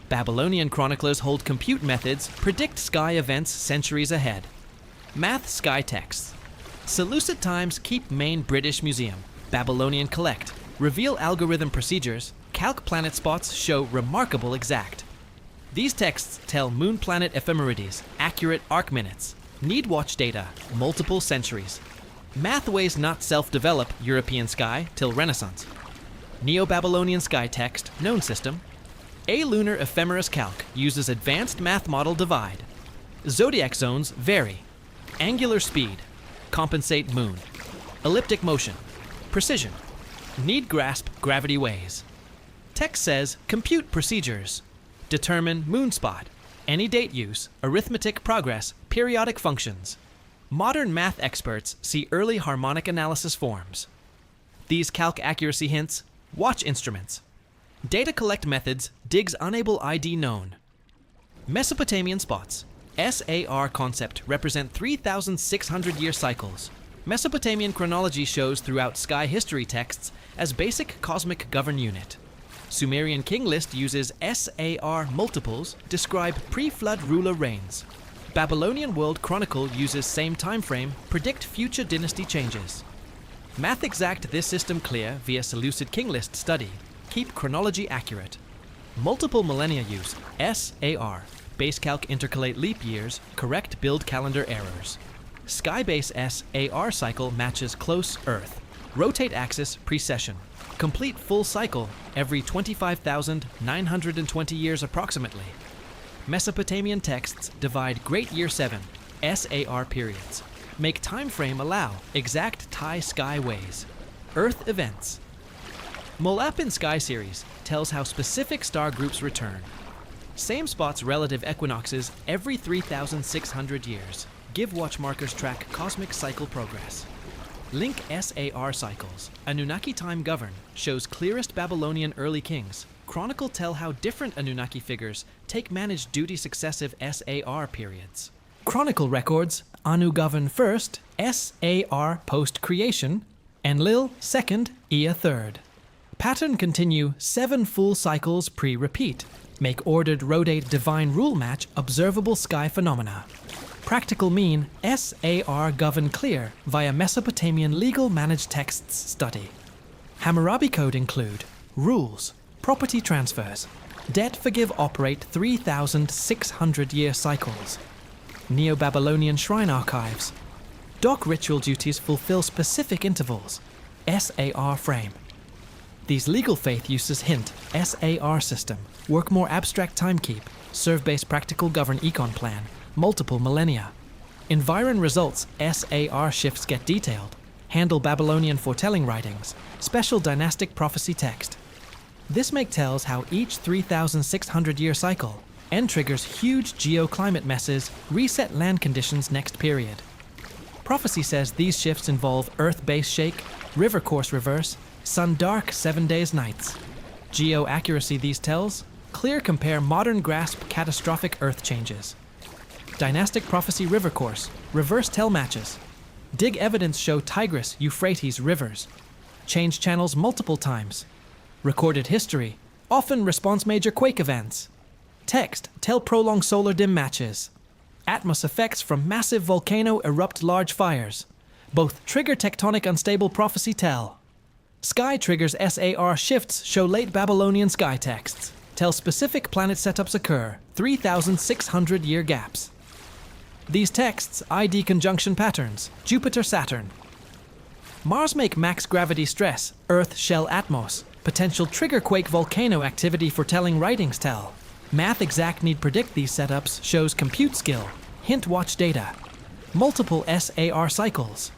Babylonian chroniclers hold compute methods, predict sky events centuries ahead. Math sky texts. Seleucid times keep main British museum. Babylonian collect. Reveal algorithm procedures. Calc planet spots show remarkable exact. These texts tell moon planet ephemerides, accurate arc minutes. Need watch data, multiple centuries. Math ways not self-develop European sky till Renaissance. Neo-Babylonian sky text, known system. A lunar ephemeris calc uses advanced math model divide. Zodiac zones vary. Angular speed. Compensate moon. Elliptic motion. Precision. Need grasp gravity ways. Text says compute procedures. Determine moon spot. Any date use, arithmetic progress, periodic functions. Modern math experts see early harmonic analysis forms. These calc accuracy hints, watch instruments. Data collect methods, digs unable ID known. Mesopotamian spots. SAR concept represent 3,600 year cycles. Mesopotamian chronology shows throughout sky history texts as basic cosmic govern unit. Sumerian king list uses SAR multiples, describe pre-flood ruler reigns. Babylonian world chronicle uses same time frame, predict future dynasty changes. Math exact this system clear via Seleucid king list study. Keep chronology accurate. Multiple millennia use SAR. Base calc intercalate leap years, correct build calendar errors. Skybase SAR cycle matches close Earth. Rotate axis precession. Complete full cycle every 25,920 years approximately. Mesopotamian texts divide Great Year 7, SAR periods. Make time frame allow exact tie sky ways. Earth events. Mul.Apin Sky Series tells how specific star groups return. Same spots relative equinoxes every 3,600 years. Give watch markers track cosmic cycle progress. Link SAR cycles. Anunnaki time govern shows clearest Babylonian early kings. Chronicle tell how different Anunnaki figures take managed duty successive SAR periods. Chronicle records Anu govern first, SAR post creation, Enlil second, Ea third. Pattern continue 7 full cycles pre-repeat. Make ordered rotate divine rule match observable sky phenomena. Practical mean SAR govern clear via Mesopotamian legal managed texts study. Hammurabi code include rules, property transfers, debt forgive operate 3,600 year cycles. Neo-Babylonian shrine archives. Doc ritual duties fulfill specific intervals. SAR frame. These legal faith uses hint SAR system, work more abstract timekeep, serve-based practical govern econ plan, multiple millennia. Environ results SAR shifts get detailed, handle Babylonian foretelling writings, special dynastic prophecy text. This make tells how each 3,600 year cycle, N triggers huge geoclimate messes, reset land conditions next period. Prophecy says these shifts involve Earth base shake, river course reverse, sun dark 7 days nights. Geo accuracy these tells, clear compare modern grasp catastrophic Earth changes. Dynastic prophecy river course, reverse tell matches. Dig evidence show Tigris, Euphrates rivers. Change channels multiple times. Recorded history, often response major quake events. Text, tell prolonged solar dim matches. Atmos effects from massive volcano erupt large fires. Both trigger tectonic unstable prophecy tell. Sky triggers SAR shifts show late Babylonian sky texts. Tell specific planet setups occur, 3,600-year gaps. These texts ID conjunction patterns, Jupiter-Saturn. Mars make max gravity stress, Earth shell atmos. Potential trigger quake volcano activity foretelling writings tell. Math exact need predict these setups shows compute skill, hint watch data. Multiple SAR cycles.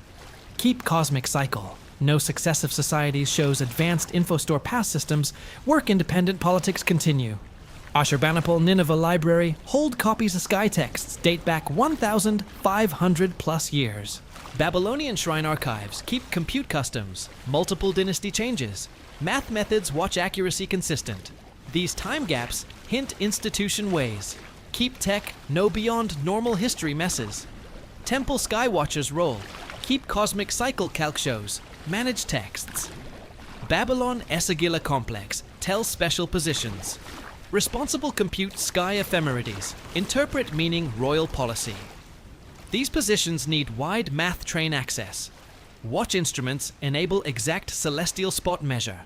Keep cosmic cycle. No successive societies shows advanced infostore pass systems, work independent politics continue. Ashurbanipal Nineveh Library hold copies of sky texts date back 1,500 plus years. Babylonian shrine archives keep compute customs, multiple dynasty changes. Math methods watch accuracy consistent. These time gaps hint institution ways. Keep tech know beyond normal history messes. Temple sky watchers roll. Keep cosmic cycle calc shows. Manage texts. Babylon Esagila complex tells special positions. Responsible compute sky ephemerides. Interpret meaning royal policy. These positions need wide math train access. Watch instruments enable exact celestial spot measure.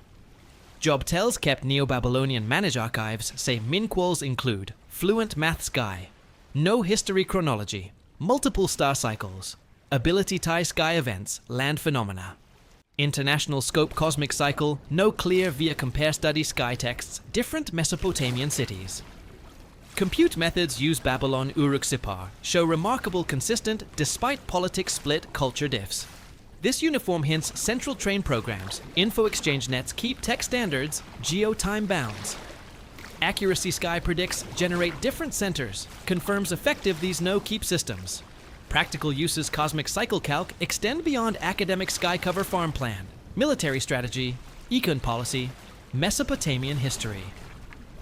Job tells kept Neo-Babylonian manage archives say minquals include fluent math sky, no history chronology, multiple star cycles, ability tie sky events, land phenomena. International scope cosmic cycle, no clear via compare study sky texts, different Mesopotamian cities. Compute methods use Babylon Uruk Sipar, show remarkable consistent despite politics split culture diffs. This uniform hints central train programs, info exchange nets keep tech standards, geo-time bounds. Accuracy sky predicts generate different centers, confirms effective these no keep systems. Practical uses cosmic cycle calc extend beyond academic sky cover farm plan, military strategy, econ policy, Mesopotamian history.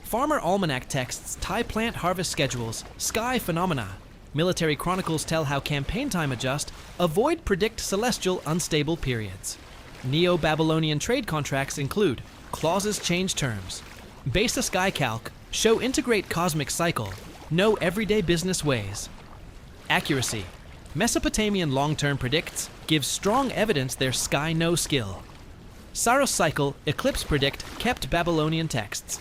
Farmer almanac texts tie plant harvest schedules, sky phenomena. Military chronicles tell how campaign time adjust, avoid predict celestial unstable periods. Neo-Babylonian trade contracts include clauses change terms. Base a sky calc, show integrate cosmic cycle, know everyday business ways. Accuracy. Mesopotamian long-term predicts gives strong evidence their sky no skill. Saros cycle, eclipse predict kept Babylonian texts.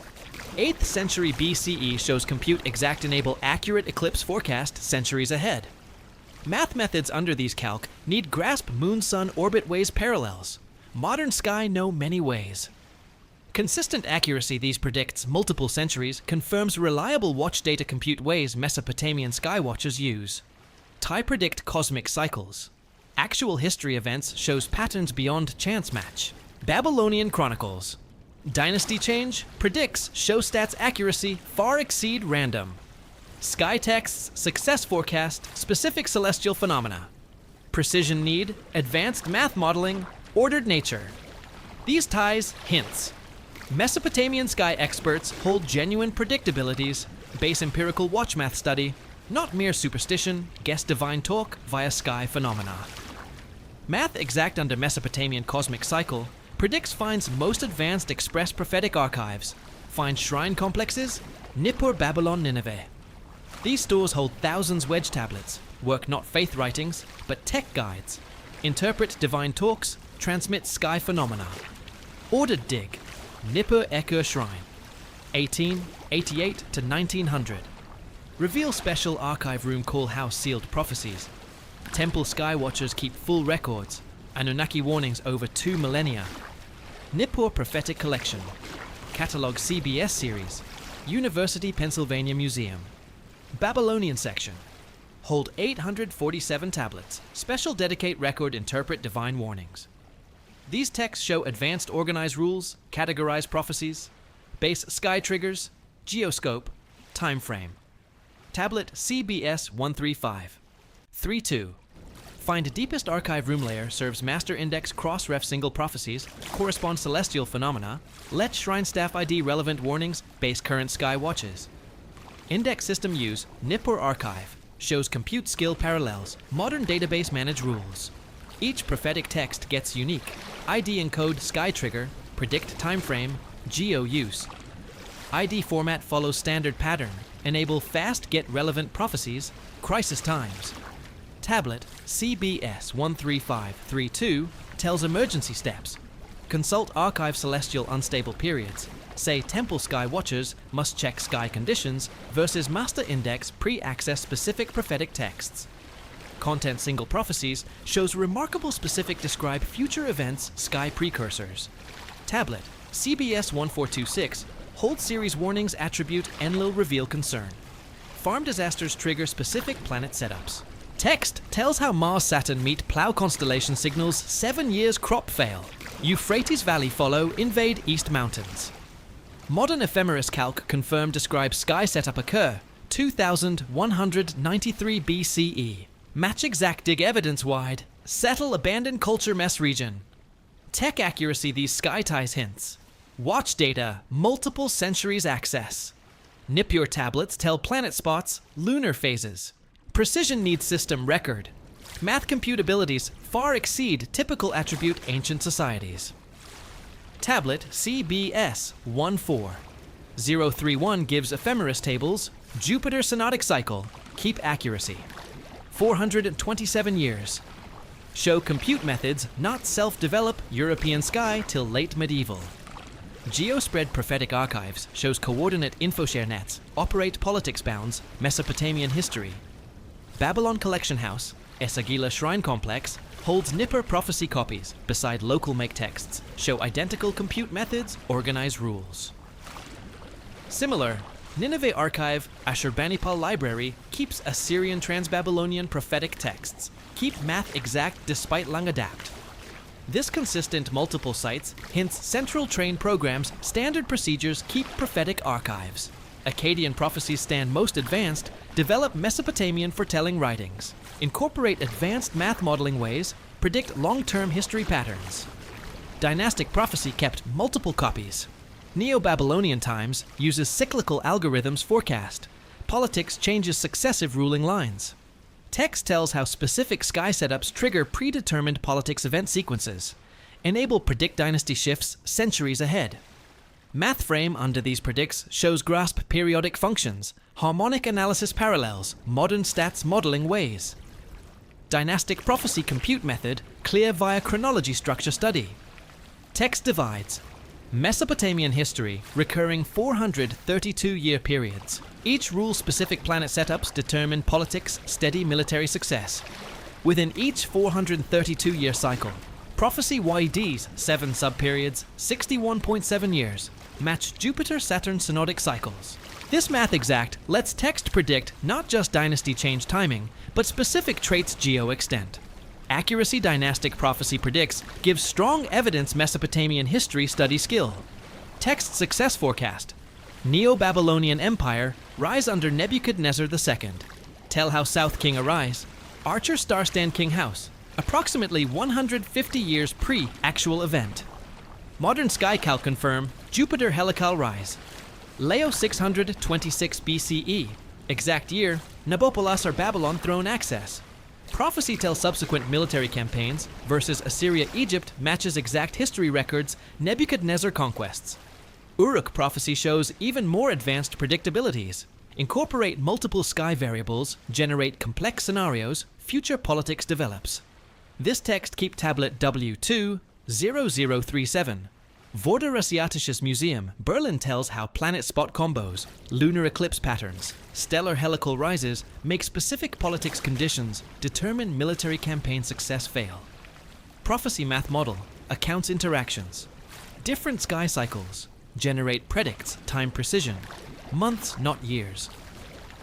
8th century BCE shows compute exact enable accurate eclipse forecast centuries ahead. Math methods under these calc need grasp moon-sun orbit ways parallels. Modern sky know many ways. Consistent accuracy these predicts multiple centuries confirms reliable watch data compute ways Mesopotamian sky watchers use. Tie predict cosmic cycles. Actual history events shows patterns beyond chance match. Babylonian chronicles. Dynasty change predicts show stats accuracy far exceed random. Sky texts success forecast specific celestial phenomena. Precision need advanced math modeling ordered nature. These ties hints. Mesopotamian sky experts hold genuine predictabilities, base empirical watch math study, not mere superstition, guess divine talk via sky phenomena. Math exact under Mesopotamian cosmic cycle predicts finds most advanced express prophetic archives, finds shrine complexes, Nippur Babylon Nineveh. These stores hold thousands wedge tablets, work not faith writings, but tech guides, interpret divine talks, transmit sky phenomena. Ordered dig, Nippur Ekur Shrine, 1888 to 1900. Reveal special archive room call house sealed prophecies. Temple sky watchers keep full records, Anunnaki warnings over 2 millennia. Nippur Prophetic Collection, Catalog CBS Series, University Pennsylvania Museum. Babylonian section, hold 847 tablets, special dedicate record interpret divine warnings. These texts show advanced organized rules, categorize prophecies, base sky triggers, geoscope, time frame. Tablet CBS 135. 3.2. Find deepest archive room layer serves master index cross-ref single prophecies, correspond celestial phenomena, let shrine staff ID relevant warnings, base current sky watches. Index system use, Nippur archive, shows compute skill parallels, modern database manage rules. Each prophetic text gets unique, ID encode sky trigger, predict time frame, geo use. ID format follows standard pattern, enable fast get relevant prophecies, crisis times. Tablet CBS 13532 tells emergency steps. Consult archive celestial unstable periods. Say temple sky watchers must check sky conditions versus master index pre-access specific prophetic texts. Content single prophecies shows remarkable specific describe future events sky precursors. Tablet CBS 1426 hold series warnings attribute Enlil reveal concern. Farm disasters trigger specific planet setups. Text tells how Mars-Saturn meet plow constellation signals 7 years crop fail. Euphrates Valley follow invade East Mountains. Modern ephemeris calc confirm describe sky setup occur 2193 BCE. Match exact dig evidence wide. Settle abandoned culture mess region. Tech accuracy these sky ties hints. Watch data multiple centuries access. Nippur tablets tell planet spots, lunar phases. Precision needs system record. Math compute abilities far exceed typical attribute ancient societies. Tablet CBS 14031 gives ephemeris tables, Jupiter synodic cycle, keep accuracy. 427 years. Show compute methods not self-develop European sky till late medieval. Geospread prophetic archives shows coordinate infoshare nets, operate politics bounds, Mesopotamian history. Babylon Collection House, Esagila Shrine Complex, holds Nippur prophecy copies beside local make texts, show identical compute methods, organize rules. Similar, Nineveh Archive, Ashurbanipal Library keeps Assyrian Trans-Babylonian prophetic texts, keep math exact despite lang adapt. This consistent multiple sites hints central train programs, standard procedures keep prophetic archives. Akkadian prophecies stand most advanced, develop Mesopotamian foretelling writings, incorporate advanced math modeling ways, predict long-term history patterns. Dynastic prophecy kept multiple copies. Neo-Babylonian times uses cyclical algorithms forecast. Politics changes successive ruling lines. Text tells how specific sky setups trigger predetermined politics event sequences. Enable predict dynasty shifts centuries ahead. Math frame under these predicts shows grasp periodic functions, harmonic analysis parallels, modern stats modeling ways. Dynastic prophecy compute method clear via chronology structure study. Text divides. Mesopotamian history recurring 432-year periods. Each rule-specific planet setups determine politics, steady military success. Within each 432-year cycle, prophecy YDs 7 subperiods, 61.7 years, match Jupiter-Saturn synodic cycles. This math exact lets text predict not just dynasty change timing, but specific traits geo-extent. Accuracy dynastic prophecy predicts gives strong evidence Mesopotamian history study skill. Text success forecast. Neo-Babylonian Empire rise under Nebuchadnezzar II. Tell how South King arise. Archer Star Stand King House, approximately 150 years pre-actual event. Modern sky calc confirm Jupiter helical rise. Leo 626 BCE, exact year, Nabopolassar or Babylon throne access. Prophecy tells subsequent military campaigns versus Assyria-Egypt matches exact history records, Nebuchadnezzar conquests. Uruk prophecy shows even more advanced predictabilities. Incorporate multiple sky variables, generate complex scenarios, future politics develops. This text keep tablet W20037. Vorderasiatisches Museum, Berlin tells how planet spot combos, lunar eclipse patterns, stellar helical rises make specific politics conditions determine military campaign success fail. Prophecy math model, accounts interactions. Different sky cycles, generate predicts time precision, months not years.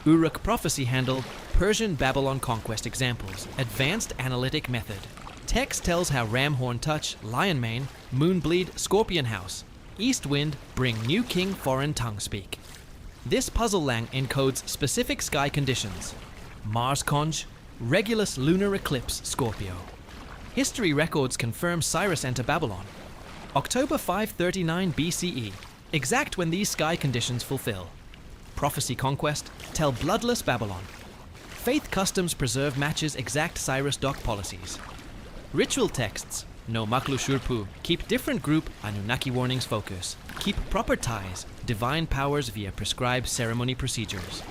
Uruk prophecy handle, Persian Babylon conquest examples, advanced analytic method. Text tells how Ramhorn touch, Lion Mane, Moonbleed, Scorpion House, East Wind bring new king foreign tongue speak. This puzzle-lang encodes specific sky conditions. Mars conj, Regulus lunar eclipse Scorpio. History records confirm Cyrus enter Babylon. October 539 BCE, exact when these sky conditions fulfill. Prophecy conquest, tell bloodless Babylon. Faith customs preserve matches exact Cyrus doc policies. Ritual texts, no maklu shurpu, keep different group Anunnaki warnings focus. Keep proper ties, divine powers via prescribed ceremony procedures.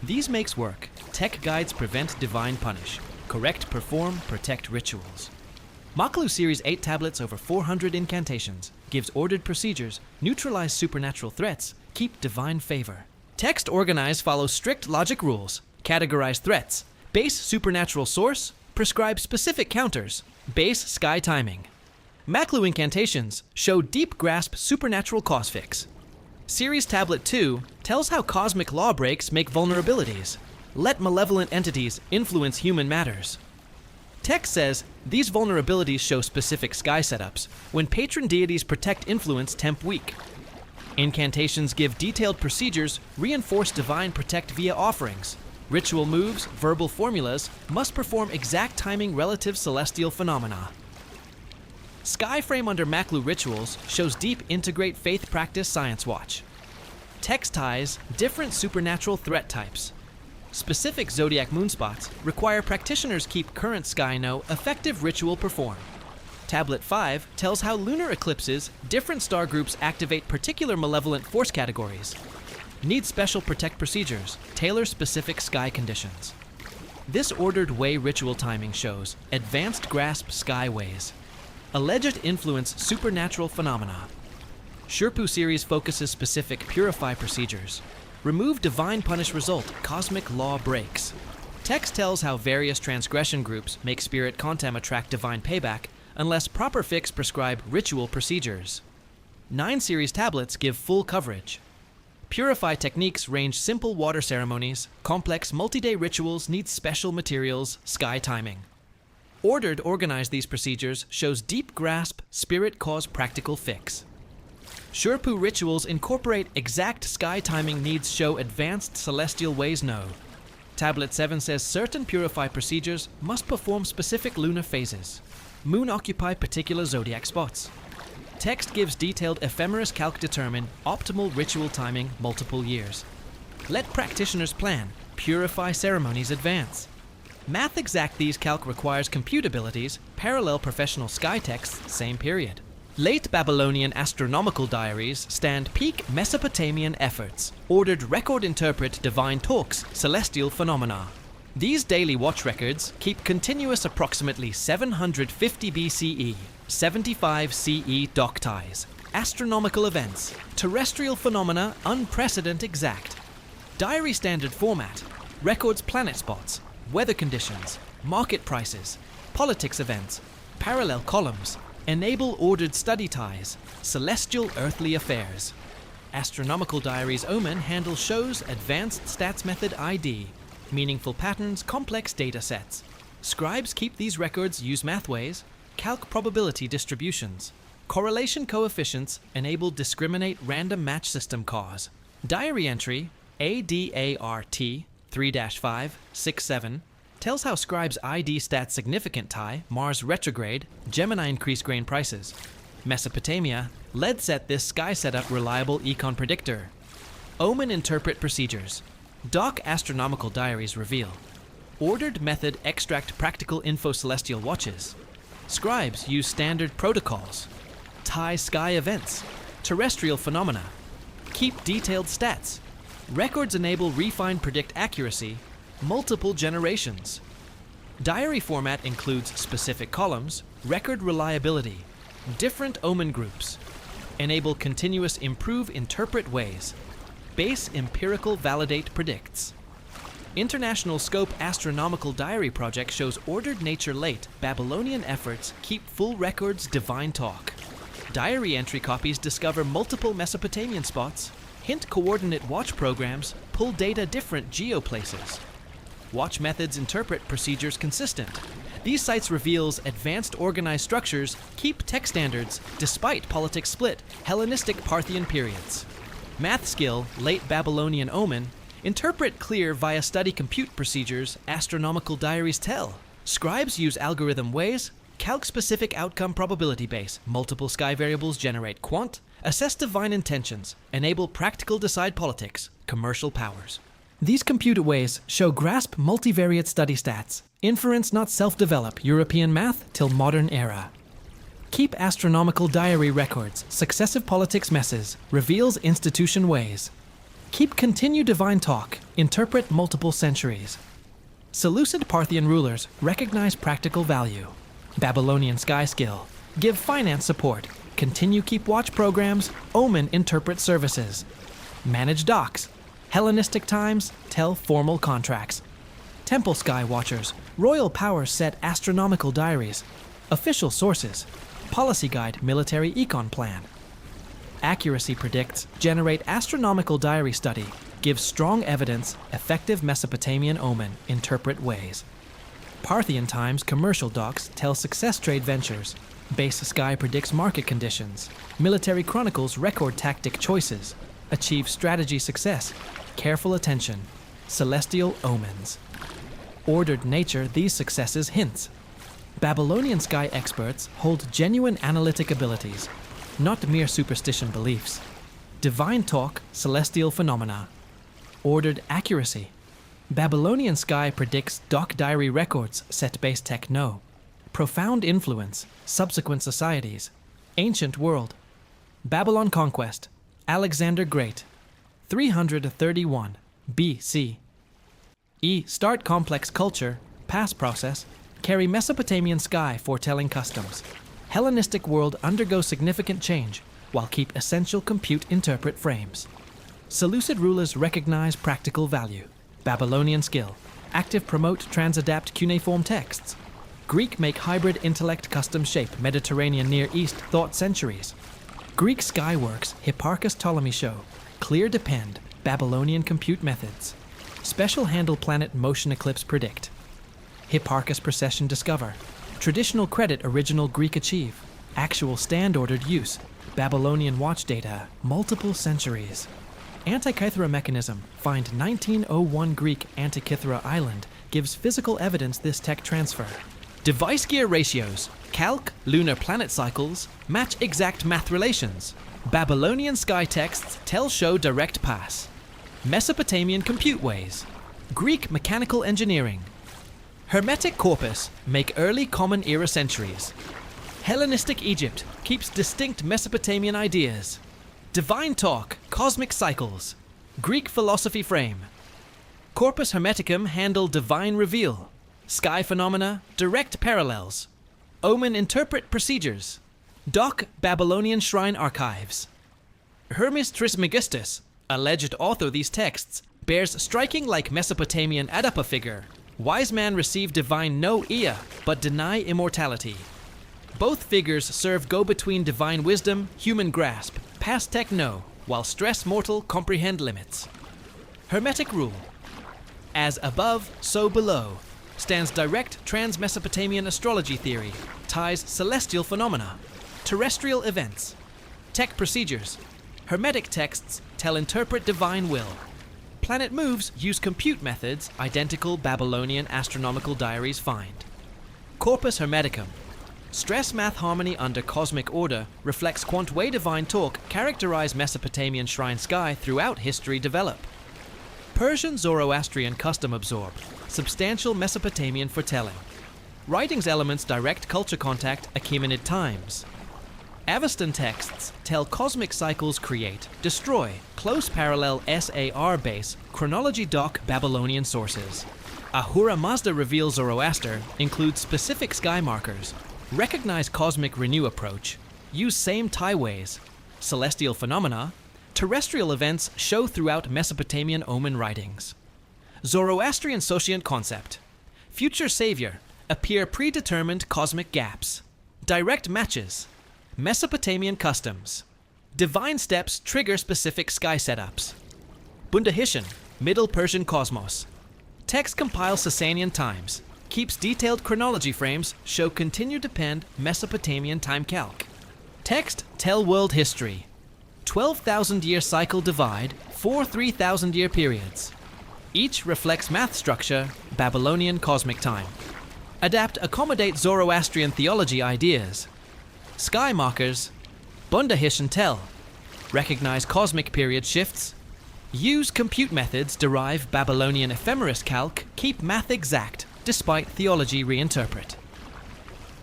These makes work. Tech guides prevent divine punish. Correct perform, protect rituals. Maklu Series 8 tablets over 400 incantations, gives ordered procedures, neutralize supernatural threats, keep divine favor. Text organize follows strict logic rules, categorize threats, base supernatural source, prescribe specific counters, base sky timing. Maklu incantations show deep grasp supernatural cause fix. Series Tablet 2 tells how cosmic law breaks make vulnerabilities. Let malevolent entities influence human matters. Text says these vulnerabilities show specific sky setups when patron deities protect influence temp weak. Incantations give detailed procedures, reinforce divine protect via offerings. Ritual moves, verbal formulas must perform exact timing relative celestial phenomena. Skyframe under Maklu rituals shows deep integrate faith practice science watch. Text ties different supernatural threat types. Specific zodiac moonspots require practitioners keep current sky know effective ritual perform. Tablet 5 tells how lunar eclipses, different star groups activate particular malevolent force categories. Need special protect procedures, tailor specific sky conditions. This ordered way ritual timing shows advanced grasp skyways. Alleged influence supernatural phenomena. Shurpu series focuses specific purify procedures. Remove divine punish result, cosmic law breaks. Text tells how various transgression groups make spirit contem attract divine payback unless proper fix prescribe ritual procedures. 9 series tablets give full coverage. Purify techniques range simple water ceremonies, complex multi-day rituals need special materials, sky timing. Ordered organize these procedures shows deep grasp, spirit cause practical fix. Shurpu rituals incorporate exact sky timing needs show advanced celestial ways know. Tablet 7 says certain purify procedures must perform specific lunar phases. Moon occupy particular zodiac spots. Text gives detailed ephemeris calc determine optimal ritual timing multiple years. Let practitioners plan, purify ceremonies advance. Math exact these calc requires compute abilities, parallel professional sky texts, same period. Late Babylonian astronomical diaries stand peak Mesopotamian efforts, ordered record interpret divine talks, celestial phenomena. These daily watch records keep continuous approximately 750 BCE, 75 CE doc ties, astronomical events, terrestrial phenomena unprecedented exact. Diary standard format, records planet spots, weather conditions, market prices, politics events, parallel columns, enable ordered study ties, celestial earthly affairs. Astronomical diaries omen handle shows advanced stats method ID, meaningful patterns, complex data sets. Scribes keep these records use mathways, calc probability distributions. Correlation coefficients enable discriminate random match system cause. Diary entry ADART 3-567 tells how scribes ID stat significant tie, Mars retrograde, Gemini increase grain prices. Mesopotamia, lead set this sky setup reliable econ predictor. Omen interpret procedures. Doc astronomical diaries reveal. Ordered method extract practical info celestial watches. Scribes use standard protocols. Tie sky events. Terrestrial phenomena. Keep detailed stats. Records enable refine predict accuracy, multiple generations. Diary format includes specific columns, record reliability, different omen groups, enable continuous improve interpret ways, base empirical validate predicts. International Scope Astronomical Diary Project shows ordered nature late Babylonian efforts keep full records divine talk. Diary entry copies discover multiple Mesopotamian spots, hint coordinate watch programs, pull data different geoplaces. Watch methods interpret procedures consistent. These sites reveals advanced organized structures keep tech standards despite politics split Hellenistic Parthian periods. Math skill, late Babylonian omen, interpret clear via study compute procedures, astronomical diaries tell. Scribes use algorithm ways, calc specific outcome probability base, multiple sky variables generate quant, assess divine intentions, enable practical decide politics, commercial powers. These compute ways show grasp multivariate study stats, inference not self-develop European math till modern era. Keep astronomical diary records, successive politics messes, reveals institution ways. Keep continue divine talk, interpret multiple centuries. Seleucid Parthian rulers recognize practical value. Babylonian sky skill, give finance support, continue keep watch programs, omen interpret services. Manage docks, Hellenistic times tell formal contracts. Temple sky watchers, royal powers set astronomical diaries. Official sources, policy guide military econ plan. Accuracy predicts, generate astronomical diary study, give strong evidence, effective Mesopotamian omen, interpret ways. Parthian times commercial docs tell success trade ventures. Base sky predicts market conditions. Military chronicles record tactic choices. Achieve strategy success. Careful attention. Celestial omens. Ordered nature these successes hints. Babylonian sky experts hold genuine analytic abilities, not mere superstition beliefs. Divine talk, celestial phenomena. Ordered accuracy. Babylonian sky predicts doc diary records, set base techno. Profound influence, subsequent societies. Ancient world. Babylon conquest. Alexander Great. 331 BC. Start complex culture, pass process. Carry Mesopotamian sky foretelling customs. Hellenistic world undergo significant change, while keep essential compute interpret frames. Seleucid rulers recognize practical value. Babylonian skill, active promote transadapt cuneiform texts. Greek make hybrid intellect custom shape Mediterranean Near East thought centuries. Greek skyworks Hipparchus Ptolemy show, clear depend, Babylonian compute methods. Special handle planet motion eclipse predict. Hipparchus precession discover. Traditional credit original Greek achieve. Actual stand ordered use. Babylonian watch data, multiple centuries. Antikythera mechanism, find 1901 Greek Antikythera island, gives physical evidence this tech transfer. Device gear ratios, calc, lunar planet cycles, match exact math relations. Babylonian sky texts tell show direct pass. Mesopotamian compute ways. Greek mechanical engineering. Hermetic corpus make early common era centuries. Hellenistic Egypt keeps distinct Mesopotamian ideas. Divine talk, cosmic cycles. Greek philosophy frame. Corpus Hermeticum handle divine reveal. Sky phenomena, direct parallels. Omen interpret procedures. Doc Babylonian shrine archives. Hermes Trismegistus, alleged author these texts, bears striking like Mesopotamian Adapa figure. Wise man receive divine no Ea, but deny immortality. Both figures serve go-between divine wisdom, human grasp, past techno, while stress mortal comprehend limits. Hermetic rule. As above, so below. Stands direct trans-Mesopotamian astrology theory, ties celestial phenomena, terrestrial events. Tech procedures. Hermetic texts tell interpret divine will. Planet moves use compute methods identical Babylonian astronomical diaries find. Corpus Hermeticum. Stress math harmony under cosmic order reflects quant way divine talk characterize Mesopotamian shrine sky throughout history develop. Persian Zoroastrian custom absorbed, substantial Mesopotamian foretelling. Writings elements direct culture contact Achaemenid times. Avestan texts tell cosmic cycles create, destroy, close parallel SAR base, chronology doc Babylonian sources. Ahura Mazda reveals Zoroaster includes specific sky markers, recognize cosmic renew approach, use same tieways, celestial phenomena, terrestrial events show throughout Mesopotamian omen writings. Zoroastrian sociant concept, future savior, appear predetermined cosmic gaps, direct matches, Mesopotamian customs, divine steps trigger specific sky setups. Bundahishan, Middle Persian cosmos. Text compiles Sasanian times, keeps detailed chronology frames, show continue depend Mesopotamian time calc. Text tell world history. 12,000-year cycle divide, 4 3,000-year periods. Each reflects math structure, Babylonian cosmic time. Adapt accommodate Zoroastrian theology ideas. Sky markers, Bundahish and Tel. Recognize cosmic period shifts. Use compute methods derive Babylonian ephemeris calc, keep math exact, despite theology reinterpret.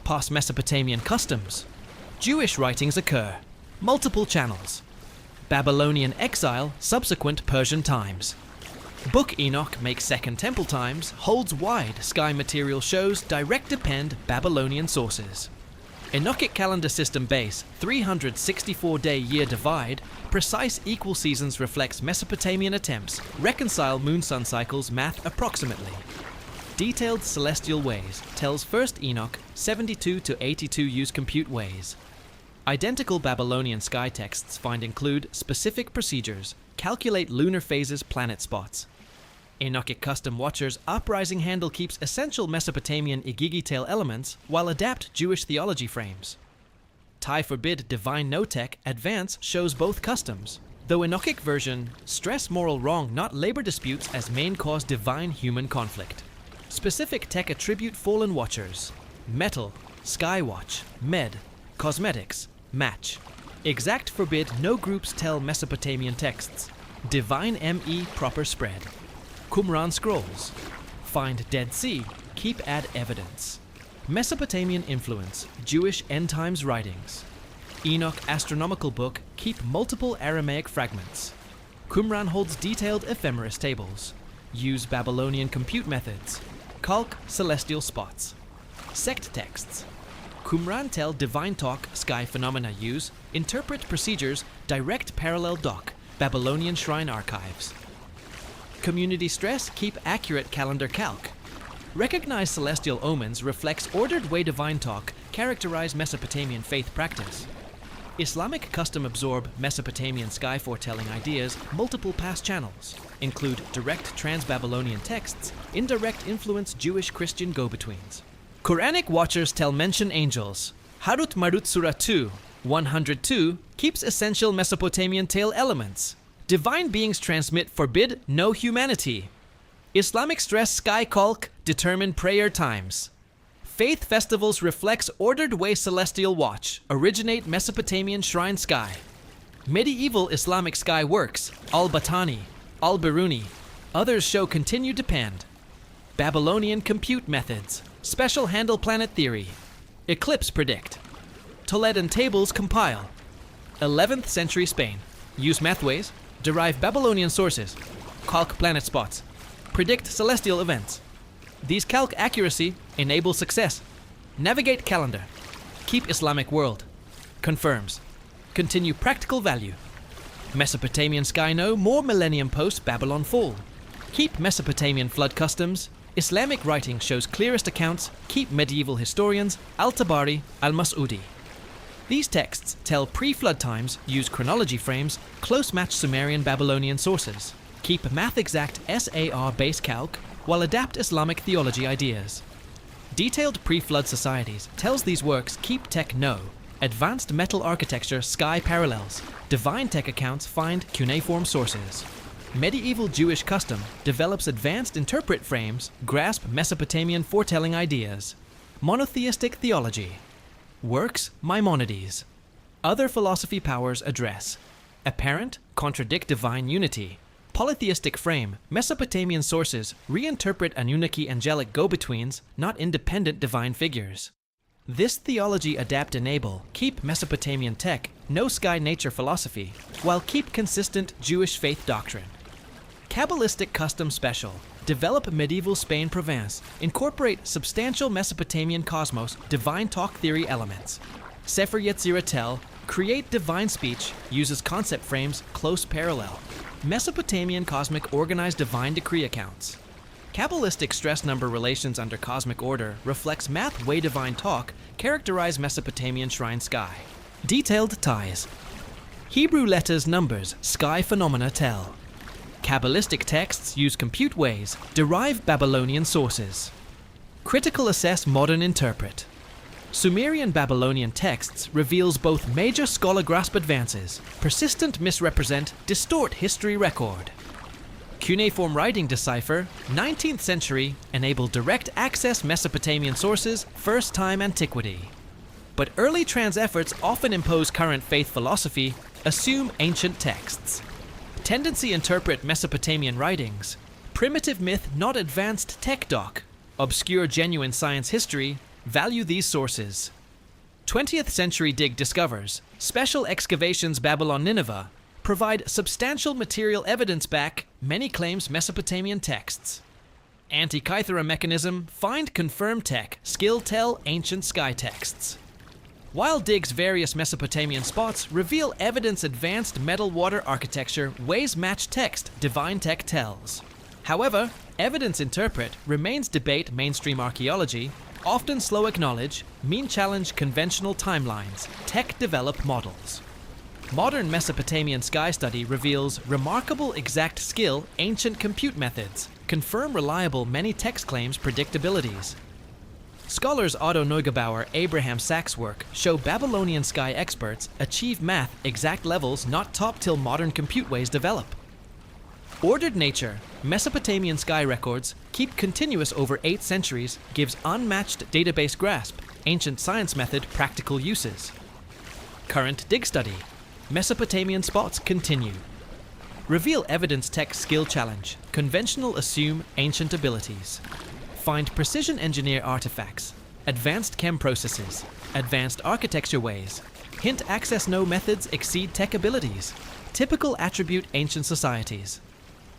Past Mesopotamian customs. Jewish writings occur. Multiple channels. Babylonian exile, subsequent Persian times. Book Enoch makes Second Temple times, holds wide sky material shows direct depend Babylonian sources. Enochic calendar system base, 364-day year divide, precise equal seasons reflects Mesopotamian attempts, reconcile moon-sun cycles math approximately. Detailed celestial ways, tells first Enoch, 72 to 82 use compute ways. Identical Babylonian sky texts find include specific procedures, calculate lunar phases, planet spots. Enochic custom watchers uprising handle keeps essential Mesopotamian Igigi tale elements while adapt Jewish theology frames. Tai forbid divine no-tech advance shows both customs, though Enochic version stress moral wrong not labor disputes as main cause divine human conflict. Specific tech attribute fallen watchers, metal, skywatch, med, cosmetics, match. Exact forbid no groups tell Mesopotamian texts. Divine ME proper spread. Qumran scrolls. Find Dead Sea, keep add evidence. Mesopotamian influence, Jewish end times writings. Enoch astronomical book, keep multiple Aramaic fragments. Qumran holds detailed ephemeris tables. Use Babylonian compute methods. Calc celestial spots. Sect texts. Qumran tell divine talk sky phenomena use, interpret procedures, direct parallel doc, Babylonian shrine archives. Community stress keep accurate calendar calc. Recognize celestial omens reflects ordered way divine talk, characterize Mesopotamian faith practice. Islamic custom absorb Mesopotamian sky foretelling ideas, multiple past channels, include direct trans-Babylonian texts, indirect influence Jewish Christian go-betweens. Quranic watchers tell mention angels. Harut Marut Surah 2, 102 keeps essential Mesopotamian tale elements. Divine beings transmit forbid no humanity. Islamic stress sky calc determine prayer times. Faith festivals reflects ordered way celestial watch, originate Mesopotamian shrine sky. Medieval Islamic sky works, al-Batani, al-Biruni. Others show continue depend. Babylonian compute methods, special handle planet theory. Eclipse predict. Toledan tables compile. 11th century Spain. Use mathways, derive Babylonian sources. Calc planet spots. Predict celestial events. These calc accuracy enable success. Navigate calendar. Keep Islamic world. Confirms. Continue practical value. Mesopotamian sky know more millennium post Babylon fall. Keep Mesopotamian flood customs. Islamic writing shows clearest accounts. Keep medieval historians. Al-Tabari, Al-Mas'udi. These texts tell pre-flood times, use chronology frames, close match Sumerian Babylonian sources. Keep math exact SAR base calc, while adapt Islamic theology ideas. Detailed pre-flood societies tells these works keep tech no. Advanced metal architecture sky parallels. Divine tech accounts find cuneiform sources. Medieval Jewish custom develops advanced interpret frames, grasp Mesopotamian foretelling ideas. Monotheistic theology. Works Maimonides. Other philosophy powers address. Apparent contradict divine unity. Polytheistic frame, Mesopotamian sources reinterpret Anunnaki angelic go-betweens, not independent divine figures. This theology adapt enable, keep Mesopotamian tech, no sky nature philosophy, while keep consistent Jewish faith doctrine. Kabbalistic custom special, develop medieval Spain Provence, incorporate substantial Mesopotamian cosmos, divine talk theory elements. Sefer Yetzirah Tel, create divine speech, uses concept frames, close parallel. Mesopotamian cosmic organized divine decree accounts. Kabbalistic stress number relations under cosmic order reflects math way divine talk, characterize Mesopotamian shrine sky. Detailed ties. Hebrew letters numbers, sky phenomena tell. Kabbalistic texts use compute ways, derive Babylonian sources. Critical assess modern interpret. Sumerian Babylonian texts reveals both major scholar grasp advances, persistent misrepresent, distort history record. Cuneiform writing decipher, 19th century, enable direct access Mesopotamian sources, first time antiquity. But early trans efforts often impose current faith philosophy, assume ancient texts. Tendency interpret Mesopotamian writings, primitive myth not advanced tech doc, obscure genuine science history, value these sources. 20th century dig discovers, special excavations Babylon Nineveh, provide substantial material evidence back many claims Mesopotamian texts. Anti-Kythera mechanism, find confirm tech, skill tell ancient sky texts. While digs various Mesopotamian spots reveal evidence advanced metal water architecture ways match text divine tech tells. However, evidence interpret remains debate mainstream archaeology, often slow acknowledge, mean challenge conventional timelines, tech develop models. Modern Mesopotamian sky study reveals remarkable exact skill ancient compute methods, confirm reliable many text claims predictabilities. Scholars Otto Neugebauer, Abraham Sachs' work show Babylonian sky experts achieve math exact levels not top till modern compute ways develop. Ordered nature, Mesopotamian sky records keep continuous over 8 centuries gives unmatched database grasp, ancient science method practical uses. Current dig study, Mesopotamian spots continue. Reveal evidence tech skill challenge, conventional assume ancient abilities. Find precision engineer artifacts, advanced chem processes, advanced architecture ways. Hint access no methods exceed tech abilities. Typical attribute ancient societies.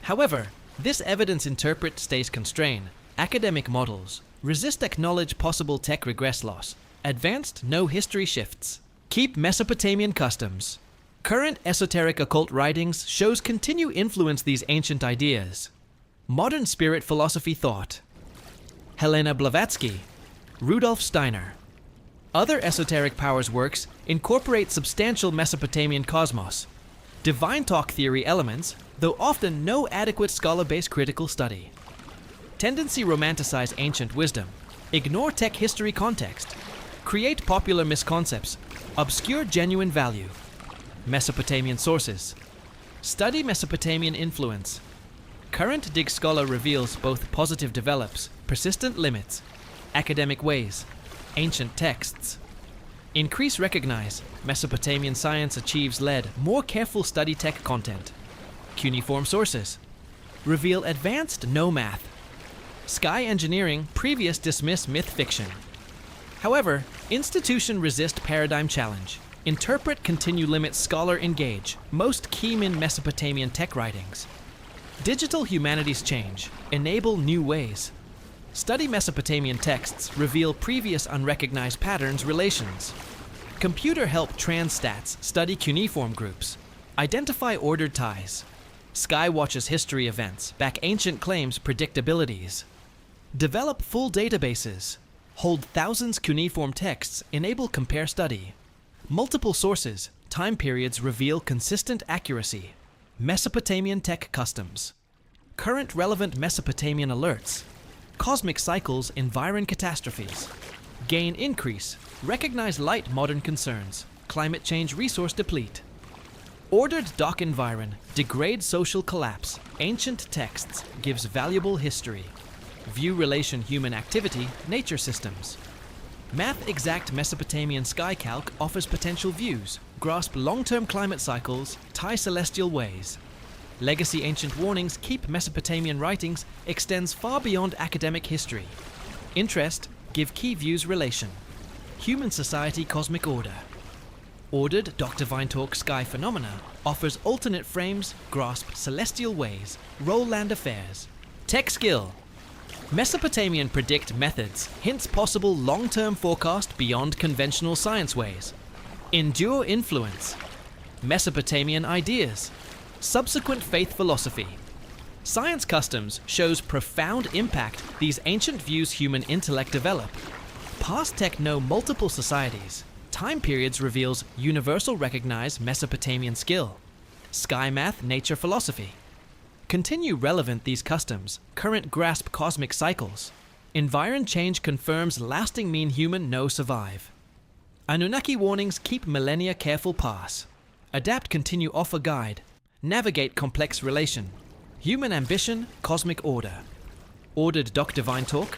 However, this evidence interpret stays constrained. Academic models resist acknowledge possible tech regress loss. Advanced no history shifts. Keep Mesopotamian customs. Current esoteric occult writings shows continue influence these ancient ideas. Modern spirit philosophy thought. Helena Blavatsky, Rudolf Steiner. Other esoteric powers works incorporate substantial Mesopotamian cosmos. Divine talk theory elements, though often no adequate scholar-based critical study. Tendency romanticize ancient wisdom. Ignore tech history context. Create popular misconcepts. Obscure genuine value. Mesopotamian sources. Study Mesopotamian influence. Current dig scholar reveals both positive develops, persistent limits, academic ways, ancient texts. Increase recognize, Mesopotamian science achieves led more careful study tech content. Cuneiform sources. Reveal advanced no math. Sky engineering previous dismiss myth fiction. However, institution resist paradigm challenge. Interpret continue limit scholar engage, most keen in Mesopotamian tech writings. Digital humanities change, enable new ways. Study Mesopotamian texts, reveal previous unrecognized patterns relations. Computer help transstats, study cuneiform groups. Identify ordered ties. Sky watches history events, back ancient claims predictabilities. Develop full databases. Hold thousands cuneiform texts, enable compare study. Multiple sources, time periods reveal consistent accuracy. Mesopotamian tech customs. Current relevant Mesopotamian alerts. Cosmic cycles environ catastrophes. Gain increase. Recognize light modern concerns. Climate change resource deplete. Ordered dock environ. Degrade social collapse. Ancient texts gives valuable history. View relation human activity, nature systems. Math exact Mesopotamian sky calc offers potential views, grasp long-term climate cycles, tie celestial ways. Legacy ancient warnings keep Mesopotamian writings extends far beyond academic history. Interest, give key views relation. Human society cosmic order. Ordered Dr. Vinetalk sky phenomena offers alternate frames, grasp celestial ways, roll land affairs. Tech skill. Mesopotamian predict methods, hints possible long-term forecast beyond conventional science ways. Endure influence. Mesopotamian ideas. Subsequent faith philosophy. Science customs shows profound impact these ancient views human intellect develop. Past tech know multiple societies. Time periods reveals universal recognize Mesopotamian skill. Sky math nature philosophy. Continue relevant these customs, current grasp cosmic cycles. environ change confirms lasting mean human no survive. Anunnaki warnings keep millennia careful pass. Adapt continue offer guide. Navigate complex relation. Human ambition, cosmic order. Ordered doc divine talk.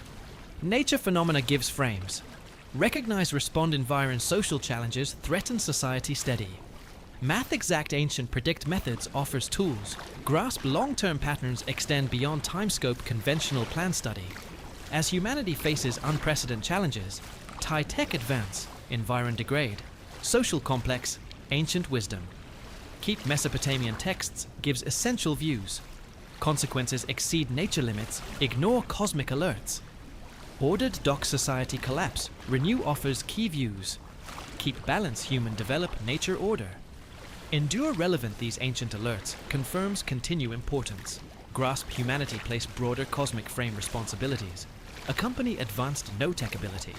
Nature phenomena gives frames. Recognize respond environ social challenges threaten society steady. Math exact ancient predict methods offers tools. Grasp long-term patterns extend beyond time scope conventional plan study. As humanity faces unprecedented challenges, tie tech advance, environ degrade, social complex, ancient wisdom. Keep Mesopotamian texts gives essential views. Consequences exceed nature limits, ignore cosmic alerts. Ordered doc society collapse, renew offers key views. Keep balance human develop nature order. Endure relevant these ancient alerts, confirms continue importance. Grasp humanity place broader cosmic frame responsibilities. Accompany advanced no-tech ability.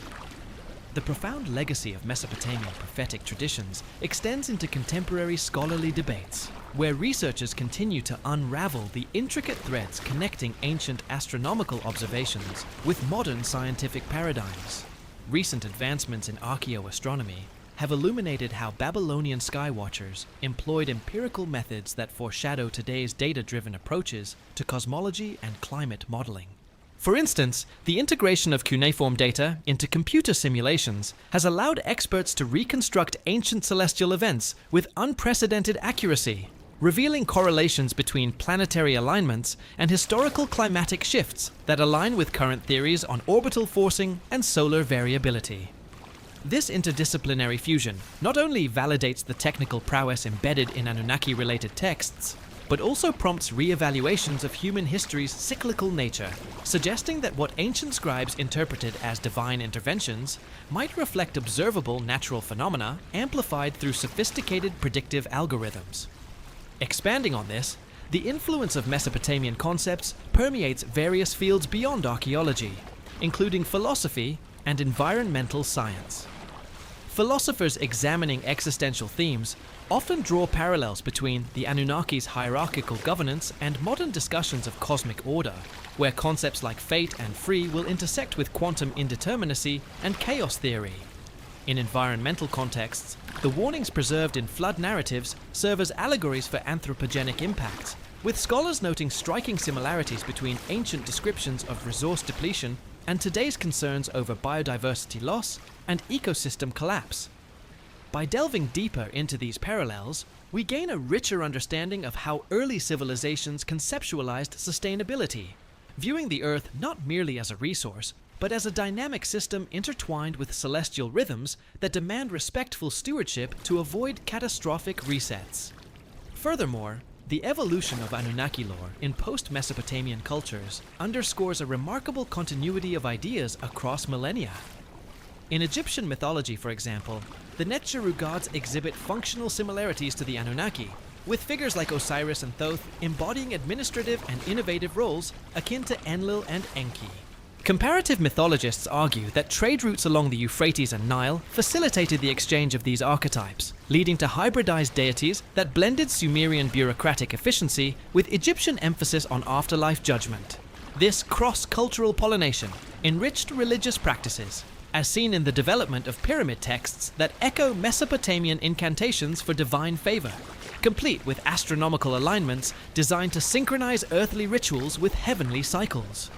The profound legacy of Mesopotamian prophetic traditions extends into contemporary scholarly debates, where researchers continue to unravel the intricate threads connecting ancient astronomical observations with modern scientific paradigms. Recent advancements in archaeoastronomy have illuminated how Babylonian skywatchers employed empirical methods that foreshadow today's data-driven approaches to cosmology and climate modeling. For instance, the integration of cuneiform data into computer simulations has allowed experts to reconstruct ancient celestial events with unprecedented accuracy, revealing correlations between planetary alignments and historical climatic shifts that align with current theories on orbital forcing and solar variability. This interdisciplinary fusion not only validates the technical prowess embedded in Anunnaki-related texts, but also prompts re-evaluations of human history's cyclical nature, suggesting that what ancient scribes interpreted as divine interventions might reflect observable natural phenomena amplified through sophisticated predictive algorithms. Expanding on this, the influence of Mesopotamian concepts permeates various fields beyond archaeology, including philosophy and environmental science. Philosophers examining existential themes often draw parallels between the Anunnaki's hierarchical governance and modern discussions of cosmic order, where concepts like fate and free will intersect with quantum indeterminacy and chaos theory. In environmental contexts, the warnings preserved in flood narratives serve as allegories for anthropogenic impacts, with scholars noting striking similarities between ancient descriptions of resource depletion and today's concerns over biodiversity loss and ecosystem collapse. By delving deeper into these parallels, we gain a richer understanding of how early civilizations conceptualized sustainability, viewing the Earth not merely as a resource, but as a dynamic system intertwined with celestial rhythms that demand respectful stewardship to avoid catastrophic resets. Furthermore, the evolution of Anunnaki lore in post-Mesopotamian cultures underscores a remarkable continuity of ideas across millennia. In Egyptian mythology, for example, the Netjeru gods exhibit functional similarities to the Anunnaki, with figures like Osiris and Thoth embodying administrative and innovative roles akin to Enlil and Enki. Comparative mythologists argue that trade routes along the Euphrates and Nile facilitated the exchange of these archetypes, leading to hybridized deities that blended Sumerian bureaucratic efficiency with Egyptian emphasis on afterlife judgment. This cross-cultural pollination enriched religious practices, as seen in the development of pyramid texts that echo Mesopotamian incantations for divine favor, complete with astronomical alignments designed to synchronize earthly rituals with heavenly cycles.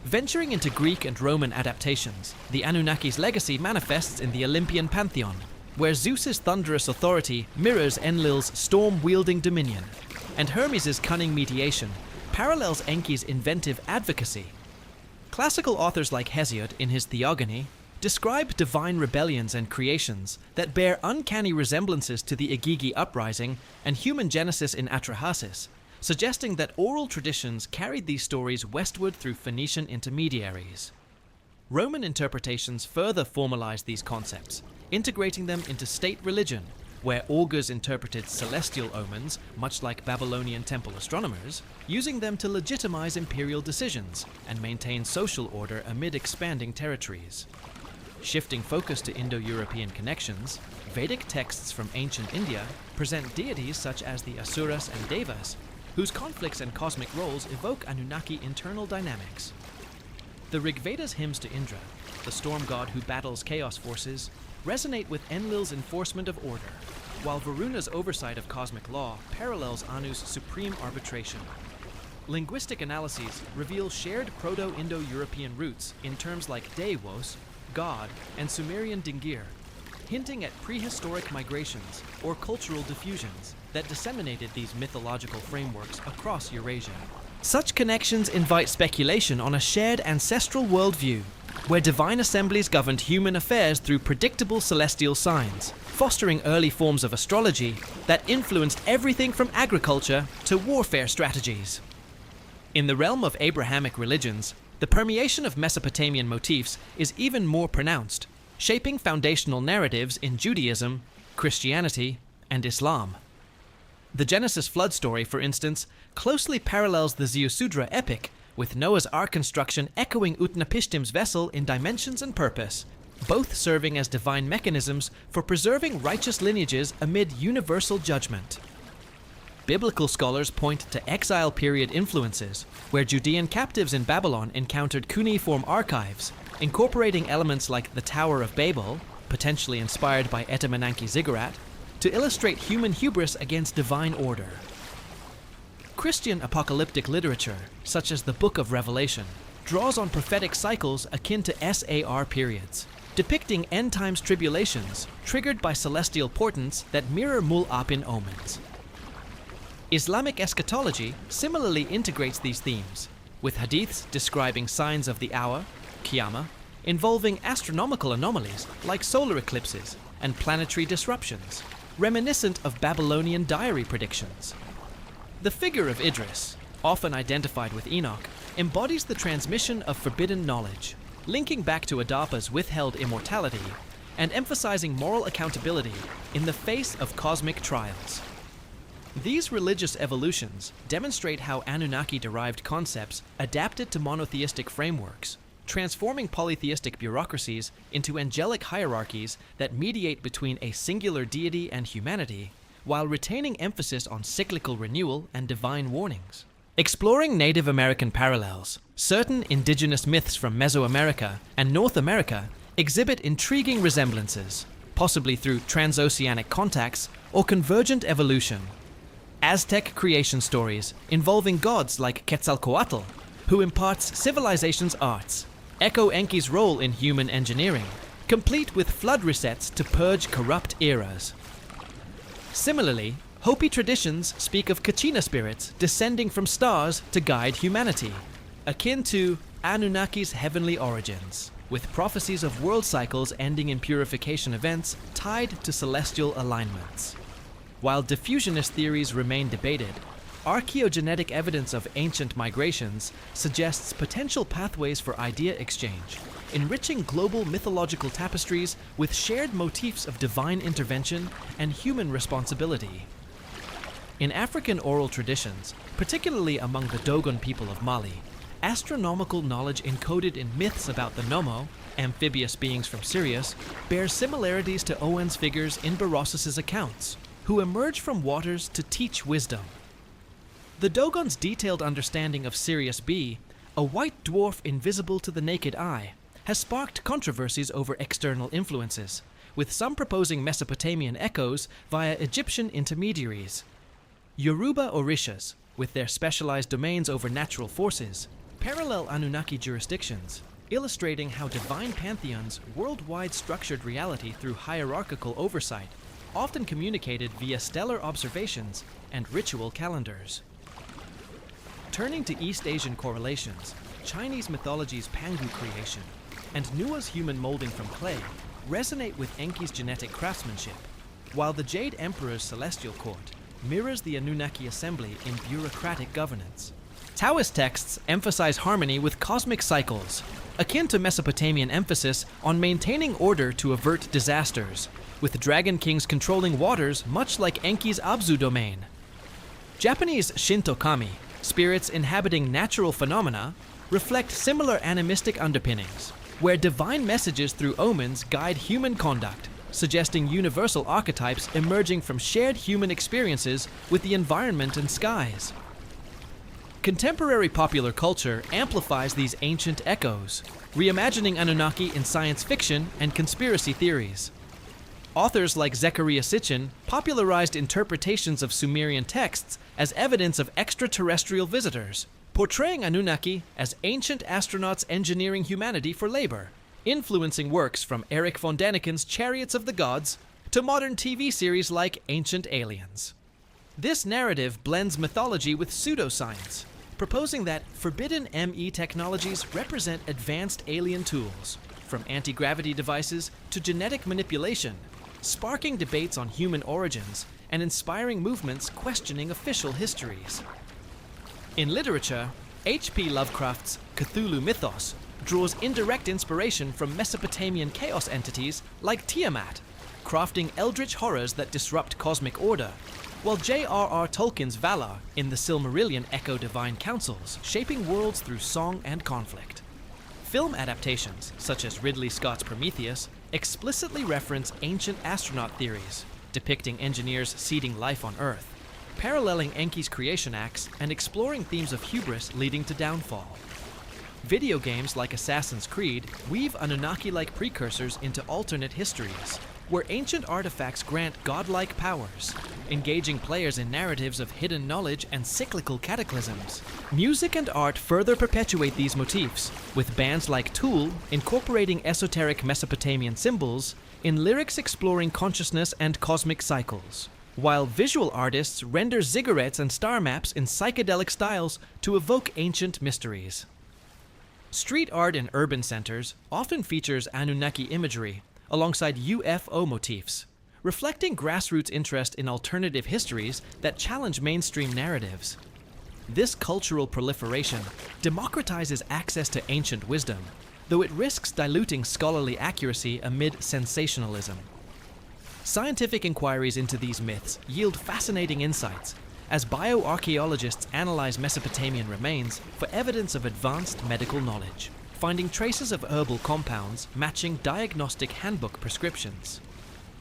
Venturing into Greek and Roman adaptations, the Anunnaki's legacy manifests in the Olympian pantheon, where Zeus's thunderous authority mirrors Enlil's storm-wielding dominion, and Hermes' cunning mediation parallels Enki's inventive advocacy. Classical authors like Hesiod, in his Theogony, describe divine rebellions and creations that bear uncanny resemblances to the Igigi uprising and human genesis in Atrahasis, suggesting that oral traditions carried these stories westward through Phoenician intermediaries. Roman interpretations further formalized these concepts, integrating them into state religion, where augurs interpreted celestial omens, much like Babylonian temple astronomers, using them to legitimize imperial decisions and maintain social order amid expanding territories. Shifting focus to Indo-European connections, Vedic texts from ancient India present deities such as the Asuras and Devas, whose conflicts and cosmic roles evoke Anunnaki internal dynamics. The Rigveda's hymns to Indra, the storm god who battles chaos forces, resonate with Enlil's enforcement of order, while Varuna's oversight of cosmic law parallels Anu's supreme arbitration. Linguistic analyses reveal shared Proto-Indo-European roots in terms like Deivos, God, and Sumerian Dingir, hinting at prehistoric migrations or cultural diffusions that disseminated these mythological frameworks across Eurasia. Such connections invite speculation on a shared ancestral worldview, where divine assemblies governed human affairs through predictable celestial signs, fostering early forms of astrology that influenced everything from agriculture to warfare strategies. In the realm of Abrahamic religions, the permeation of Mesopotamian motifs is even more pronounced, shaping foundational narratives in Judaism, Christianity, and Islam. The Genesis flood story, for instance, closely parallels the Ziusudra epic, with Noah's Ark construction echoing Utnapishtim's vessel in dimensions and purpose, both serving as divine mechanisms for preserving righteous lineages amid universal judgment. Biblical scholars point to exile period influences, where Judean captives in Babylon encountered cuneiform archives, incorporating elements like the Tower of Babel, potentially inspired by Etemenanki Ziggurat, to illustrate human hubris against divine order. Christian apocalyptic literature, such as the Book of Revelation, draws on prophetic cycles akin to SAR periods, depicting end times tribulations triggered by celestial portents that mirror Mul.Apin omens. Islamic eschatology similarly integrates these themes, with hadiths describing signs of the hour, Qiyamah, involving astronomical anomalies like solar eclipses and planetary disruptions, reminiscent of Babylonian diary predictions. The figure of Idris, often identified with Enoch, embodies the transmission of forbidden knowledge, linking back to Adappa's withheld immortality and emphasizing moral accountability in the face of cosmic trials. These religious evolutions demonstrate how Anunnaki-derived concepts adapted to monotheistic frameworks, transforming polytheistic bureaucracies into angelic hierarchies that mediate between a singular deity and humanity, while retaining emphasis on cyclical renewal and divine warnings. Exploring Native American parallels, certain indigenous myths from Mesoamerica and North America exhibit intriguing resemblances, possibly through transoceanic contacts or convergent evolution. Aztec creation stories involving gods like Quetzalcoatl, who imparts civilization's arts, echo Enki's role in human engineering, complete with flood resets to purge corrupt eras. Similarly, Hopi traditions speak of Kachina spirits descending from stars to guide humanity, akin to Anunnaki's heavenly origins, with prophecies of world cycles ending in purification events tied to celestial alignments. While diffusionist theories remain debated, archaeogenetic evidence of ancient migrations suggests potential pathways for idea exchange, enriching global mythological tapestries with shared motifs of divine intervention and human responsibility. In African oral traditions, particularly among the Dogon people of Mali, astronomical knowledge encoded in myths about the Nomo, amphibious beings from Sirius, bears similarities to Owen's figures in Berossus's accounts, who emerge from waters to teach wisdom. The Dogon's detailed understanding of Sirius B, a white dwarf invisible to the naked eye, has sparked controversies over external influences, with some proposing Mesopotamian echoes via Egyptian intermediaries. Yoruba Orishas, with their specialized domains over natural forces, parallel Anunnaki jurisdictions, illustrating how divine pantheons worldwide structured reality through hierarchical oversight, often communicated via stellar observations and ritual calendars. Turning to East Asian correlations, Chinese mythology's Pangu creation and Nua's human molding from clay resonate with Enki's genetic craftsmanship, while the Jade Emperor's celestial court mirrors the Anunnaki assembly in bureaucratic governance. Taoist texts emphasize harmony with cosmic cycles, akin to Mesopotamian emphasis on maintaining order to avert disasters, with dragon kings controlling waters much like Enki's Abzu domain. Japanese Shinto kami, spirits inhabiting natural phenomena, reflect similar animistic underpinnings, where divine messages through omens guide human conduct, suggesting universal archetypes emerging from shared human experiences with the environment and skies. Contemporary popular culture amplifies these ancient echoes, reimagining Anunnaki in science fiction and conspiracy theories. Authors like Zecharia Sitchin popularized interpretations of Sumerian texts as evidence of extraterrestrial visitors, portraying Anunnaki as ancient astronauts engineering humanity for labor, influencing works from Erich von Däniken's Chariots of the Gods to modern TV series like Ancient Aliens. This narrative blends mythology with pseudoscience, proposing that forbidden ME technologies represent advanced alien tools, from anti-gravity devices to genetic manipulation, sparking debates on human origins and inspiring movements questioning official histories. In literature, H.P. Lovecraft's Cthulhu mythos draws indirect inspiration from Mesopotamian chaos entities like Tiamat, crafting eldritch horrors that disrupt cosmic order, while J.R.R. Tolkien's Valar in the Silmarillion echo divine councils, shaping worlds through song and conflict. Film adaptations, such as Ridley Scott's Prometheus, explicitly reference ancient astronaut theories, depicting engineers seeding life on Earth, paralleling Enki's creation acts and exploring themes of hubris leading to downfall. Video games like Assassin's Creed weave Anunnaki-like precursors into alternate histories, where ancient artifacts grant godlike powers, engaging players in narratives of hidden knowledge and cyclical cataclysms. Music and art further perpetuate these motifs, with bands like Tool incorporating esoteric Mesopotamian symbols in lyrics exploring consciousness and cosmic cycles, while visual artists render ziggurats and star maps in psychedelic styles to evoke ancient mysteries. Street art in urban centers often features Anunnaki imagery alongside UFO motifs, reflecting grassroots interest in alternative histories that challenge mainstream narratives. This cultural proliferation democratizes access to ancient wisdom, though it risks diluting scholarly accuracy amid sensationalism. Scientific inquiries into these myths yield fascinating insights, as bioarchaeologists analyze Mesopotamian remains for evidence of advanced medical knowledge, finding traces of herbal compounds matching diagnostic handbook prescriptions.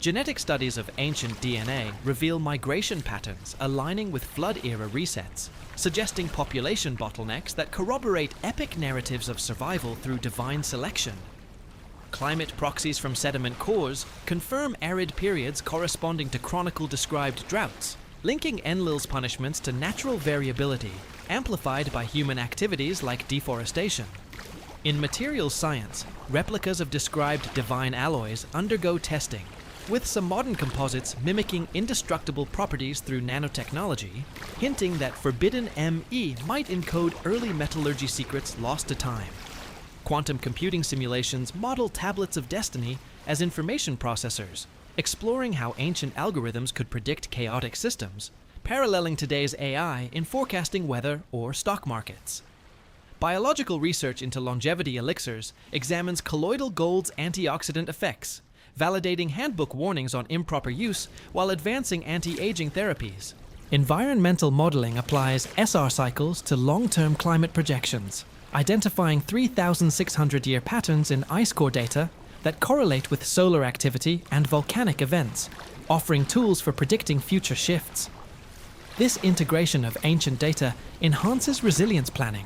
Genetic studies of ancient DNA reveal migration patterns aligning with flood-era resets, suggesting population bottlenecks that corroborate epic narratives of survival through divine selection. Climate proxies from sediment cores confirm arid periods corresponding to chronicle-described droughts, linking Enlil's punishments to natural variability, amplified by human activities like deforestation. In materials science, replicas of described divine alloys undergo testing, with some modern composites mimicking indestructible properties through nanotechnology, hinting that forbidden ME might encode early metallurgy secrets lost to time. Quantum computing simulations model tablets of destiny as information processors, exploring how ancient algorithms could predict chaotic systems, paralleling today's AI in forecasting weather or stock markets. Biological research into longevity elixirs examines colloidal gold's antioxidant effects, validating handbook warnings on improper use while advancing anti-aging therapies. Environmental modeling applies SR cycles to long-term climate projections, identifying 3,600-year patterns in ice core data that correlate with solar activity and volcanic events, offering tools for predicting future shifts. This integration of ancient data enhances resilience planning,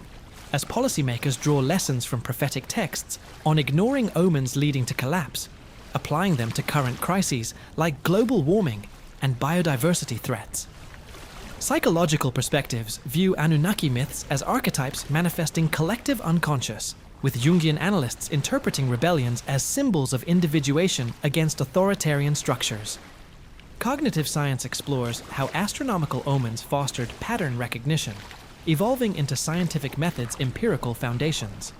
as policymakers draw lessons from prophetic texts on ignoring omens leading to collapse, applying them to current crises like global warming and biodiversity threats. Psychological perspectives view Anunnaki myths as archetypes manifesting collective unconscious, with Jungian analysts interpreting rebellions as symbols of individuation against authoritarian structures. Cognitive science explores how astronomical omens fostered pattern recognition, evolving into scientific methods' empirical foundations.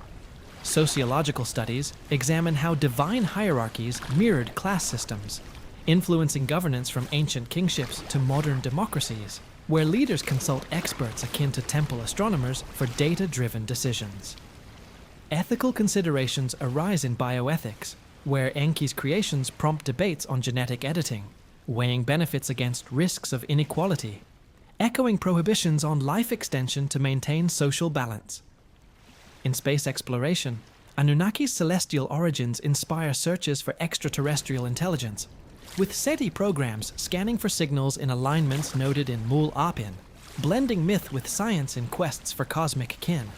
Sociological studies examine how divine hierarchies mirrored class systems, influencing governance from ancient kingships to modern democracies, where leaders consult experts akin to temple astronomers for data-driven decisions. Ethical considerations arise in bioethics, where Enki's creations prompt debates on genetic editing, weighing benefits against risks of inequality, echoing prohibitions on life extension to maintain social balance. In space exploration, Anunnaki's celestial origins inspire searches for extraterrestrial intelligence, with SETI programs scanning for signals in alignments noted in Mul.Apin, blending myth with science in quests for cosmic kin.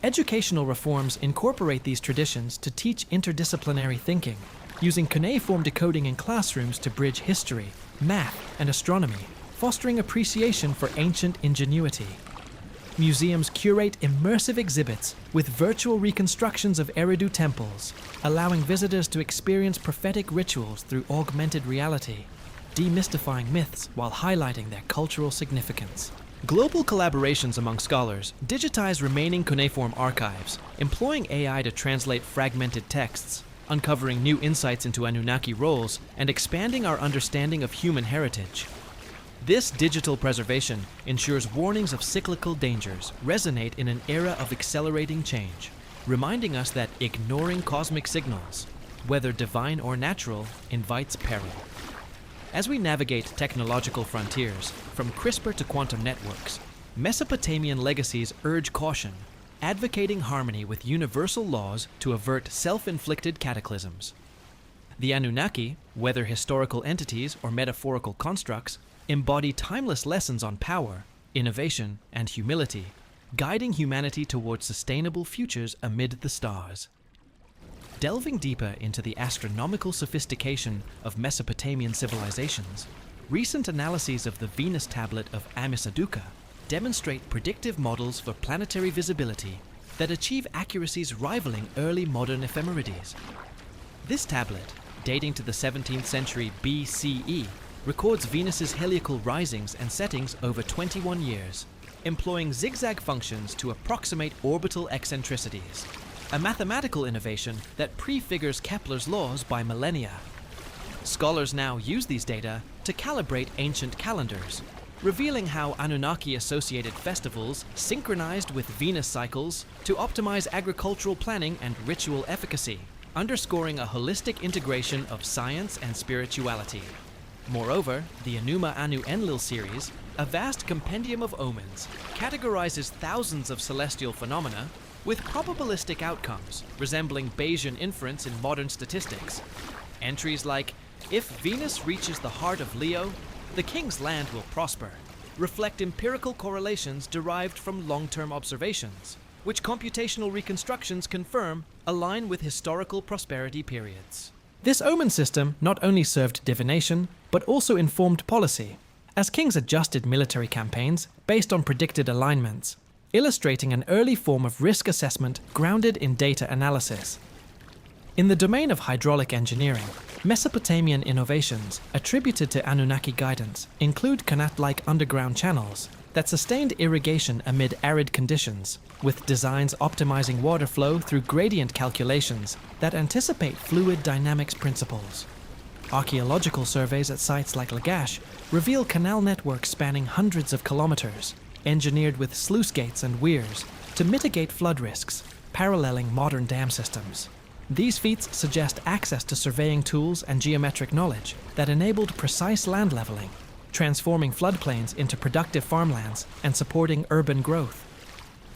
Educational reforms incorporate these traditions to teach interdisciplinary thinking, using cuneiform decoding in classrooms to bridge history, math, and astronomy, fostering appreciation for ancient ingenuity. Museums curate immersive exhibits with virtual reconstructions of Eridu temples, allowing visitors to experience prophetic rituals through augmented reality, demystifying myths while highlighting their cultural significance. Global collaborations among scholars digitize remaining cuneiform archives, employing AI to translate fragmented texts, uncovering new insights into Anunnaki roles, and expanding our understanding of human heritage. This digital preservation ensures warnings of cyclical dangers resonate in an era of accelerating change, reminding us that ignoring cosmic signals, whether divine or natural, invites peril. As we navigate technological frontiers, from CRISPR to quantum networks, Mesopotamian legacies urge caution, advocating harmony with universal laws to avert self-inflicted cataclysms. The Anunnaki, whether historical entities or metaphorical constructs, embody timeless lessons on power, innovation, and humility, guiding humanity towards sustainable futures amid the stars. Delving deeper into the astronomical sophistication of Mesopotamian civilizations, recent analyses of the Venus tablet of Amisaduqa demonstrate predictive models for planetary visibility that achieve accuracies rivaling early modern ephemerides. This tablet, dating to the 17th century BCE, records Venus's heliacal risings and settings over 21 years, employing zigzag functions to approximate orbital eccentricities, a mathematical innovation that prefigures Kepler's laws by millennia. Scholars now use these data to calibrate ancient calendars, revealing how Anunnaki-associated festivals synchronized with Venus cycles to optimize agricultural planning and ritual efficacy, underscoring a holistic integration of science and spirituality. Moreover, the Enuma Anu Enlil series, a vast compendium of omens, categorizes thousands of celestial phenomena with probabilistic outcomes, resembling Bayesian inference in modern statistics. Entries like, "If Venus reaches the heart of Leo, the king's land will prosper," reflect empirical correlations derived from long-term observations, which computational reconstructions confirm align with historical prosperity periods. This omen system not only served divination, but also informed policy, as kings adjusted military campaigns based on predicted alignments, illustrating an early form of risk assessment grounded in data analysis. In the domain of hydraulic engineering, Mesopotamian innovations attributed to Anunnaki guidance include canal-like underground channels that sustained irrigation amid arid conditions, with designs optimizing water flow through gradient calculations that anticipate fluid dynamics principles. Archaeological surveys at sites like Lagash reveal canal networks spanning hundreds of kilometers, engineered with sluice gates and weirs to mitigate flood risks, paralleling modern dam systems. These feats suggest access to surveying tools and geometric knowledge that enabled precise land leveling, transforming floodplains into productive farmlands and supporting urban growth.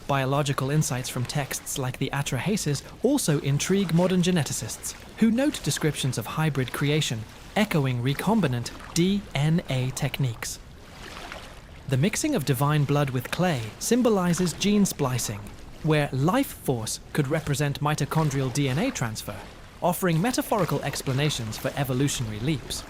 Biological insights from texts like the Atrahasis also intrigue modern geneticists, who note descriptions of hybrid creation echoing recombinant DNA techniques. The mixing of divine blood with clay symbolizes gene splicing, where life force could represent mitochondrial DNA transfer, offering metaphorical explanations for evolutionary leaps.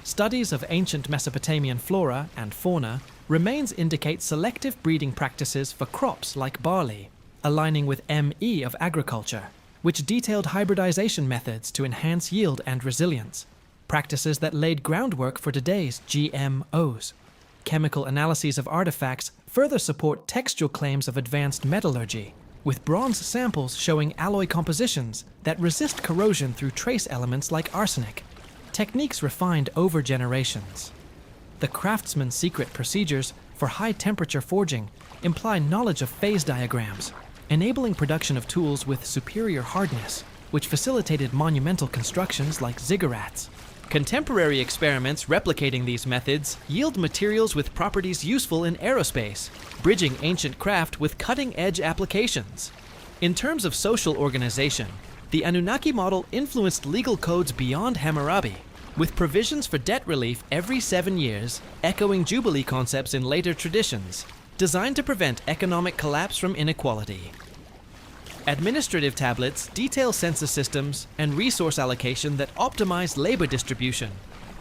Studies of ancient Mesopotamian flora and fauna remains indicate selective breeding practices for crops like barley, aligning with ME of agriculture, which detailed hybridization methods to enhance yield and resilience, practices that laid groundwork for today's GMOs. Chemical analyses of artifacts further support textual claims of advanced metallurgy, with bronze samples showing alloy compositions that resist corrosion through trace elements like arsenic, techniques refined over generations. The craftsman's secret procedures for high-temperature forging imply knowledge of phase diagrams, enabling production of tools with superior hardness, which facilitated monumental constructions like ziggurats. Contemporary experiments replicating these methods yield materials with properties useful in aerospace, bridging ancient craft with cutting-edge applications. In terms of social organization, the Anunnaki model influenced legal codes beyond Hammurabi, with provisions for debt relief every 7 years, echoing Jubilee concepts in later traditions, designed to prevent economic collapse from inequality. Administrative tablets detail census systems and resource allocation that optimize labor distribution,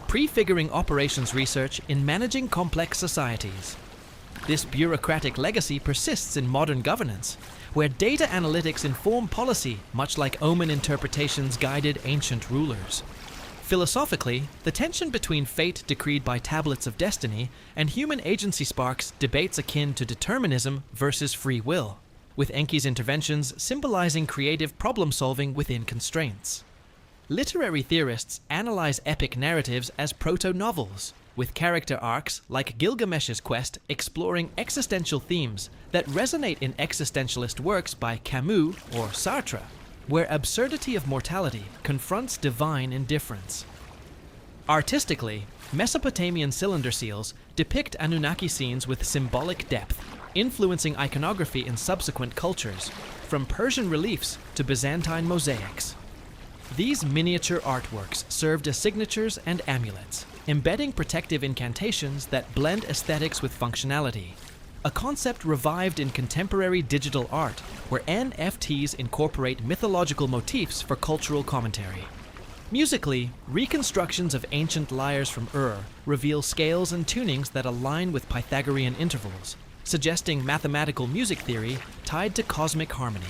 prefiguring operations research in managing complex societies. This bureaucratic legacy persists in modern governance, where data analytics inform policy much like omen interpretations guided ancient rulers. Philosophically, the tension between fate decreed by tablets of destiny and human agency sparks debates akin to determinism versus free will, with Enki's interventions symbolizing creative problem-solving within constraints. Literary theorists analyze epic narratives as proto-novels, with character arcs like Gilgamesh's quest exploring existential themes that resonate in existentialist works by Camus or Sartre, where absurdity of mortality confronts divine indifference. Artistically, Mesopotamian cylinder seals depict Anunnaki scenes with symbolic depth, influencing iconography in subsequent cultures, from Persian reliefs to Byzantine mosaics. These miniature artworks served as signatures and amulets, embedding protective incantations that blend aesthetics with functionality, a concept revived in contemporary digital art, where NFTs incorporate mythological motifs for cultural commentary. Musically, reconstructions of ancient lyres from Ur reveal scales and tunings that align with Pythagorean intervals, suggesting mathematical music theory tied to cosmic harmony,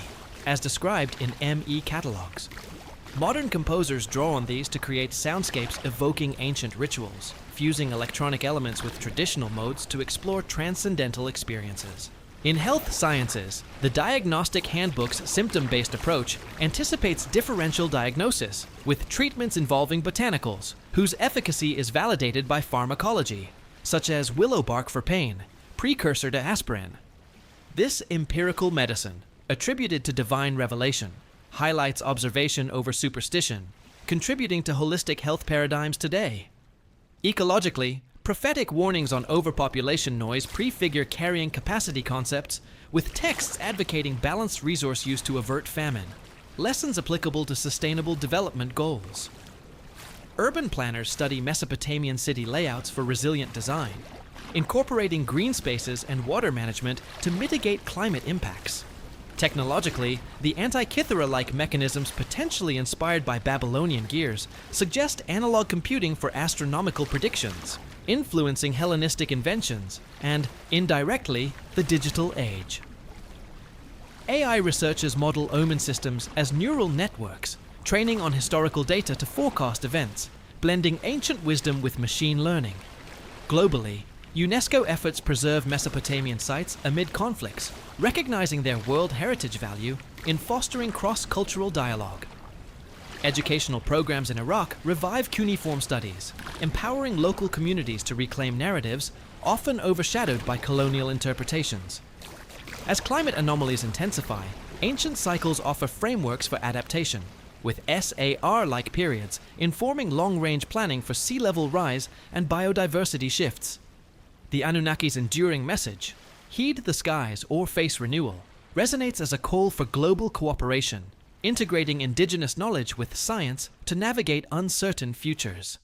as described in ME catalogs. Modern composers draw on these to create soundscapes evoking ancient rituals, fusing electronic elements with traditional modes to explore transcendental experiences. In health sciences, the Diagnostic Handbook's symptom-based approach anticipates differential diagnosis, with treatments involving botanicals, whose efficacy is validated by pharmacology, such as willow bark for pain, precursor to aspirin. This empirical medicine, attributed to divine revelation, highlights observation over superstition, contributing to holistic health paradigms today. Ecologically, prophetic warnings on overpopulation noise prefigure carrying capacity concepts, with texts advocating balanced resource use to avert famine, lessons applicable to sustainable development goals. Urban planners study Mesopotamian city layouts for resilient design, incorporating green spaces and water management to mitigate climate impacts. Technologically, the Antikythera-like mechanisms potentially inspired by Babylonian gears suggest analog computing for astronomical predictions, influencing Hellenistic inventions and, indirectly, the digital age. AI researchers model omen systems as neural networks, training on historical data to forecast events, blending ancient wisdom with machine learning. Globally, UNESCO efforts preserve Mesopotamian sites amid conflicts, recognizing their World Heritage value in fostering cross-cultural dialogue. Educational programs in Iraq revive cuneiform studies, empowering local communities to reclaim narratives often overshadowed by colonial interpretations. As climate anomalies intensify, ancient cycles offer frameworks for adaptation, with SAR-like periods informing long-range planning for sea level rise and biodiversity shifts. The Anunnaki's enduring message, "Heed the skies or face renewal," resonates as a call for global cooperation, integrating indigenous knowledge with science to navigate uncertain futures.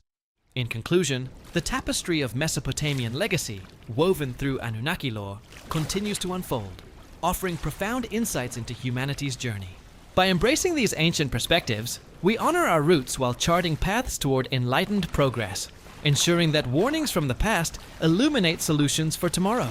In conclusion, the tapestry of Mesopotamian legacy, woven through Anunnaki lore, continues to unfold, offering profound insights into humanity's journey. By embracing these ancient perspectives, we honor our roots while charting paths toward enlightened progress, ensuring that warnings from the past illuminate solutions for tomorrow.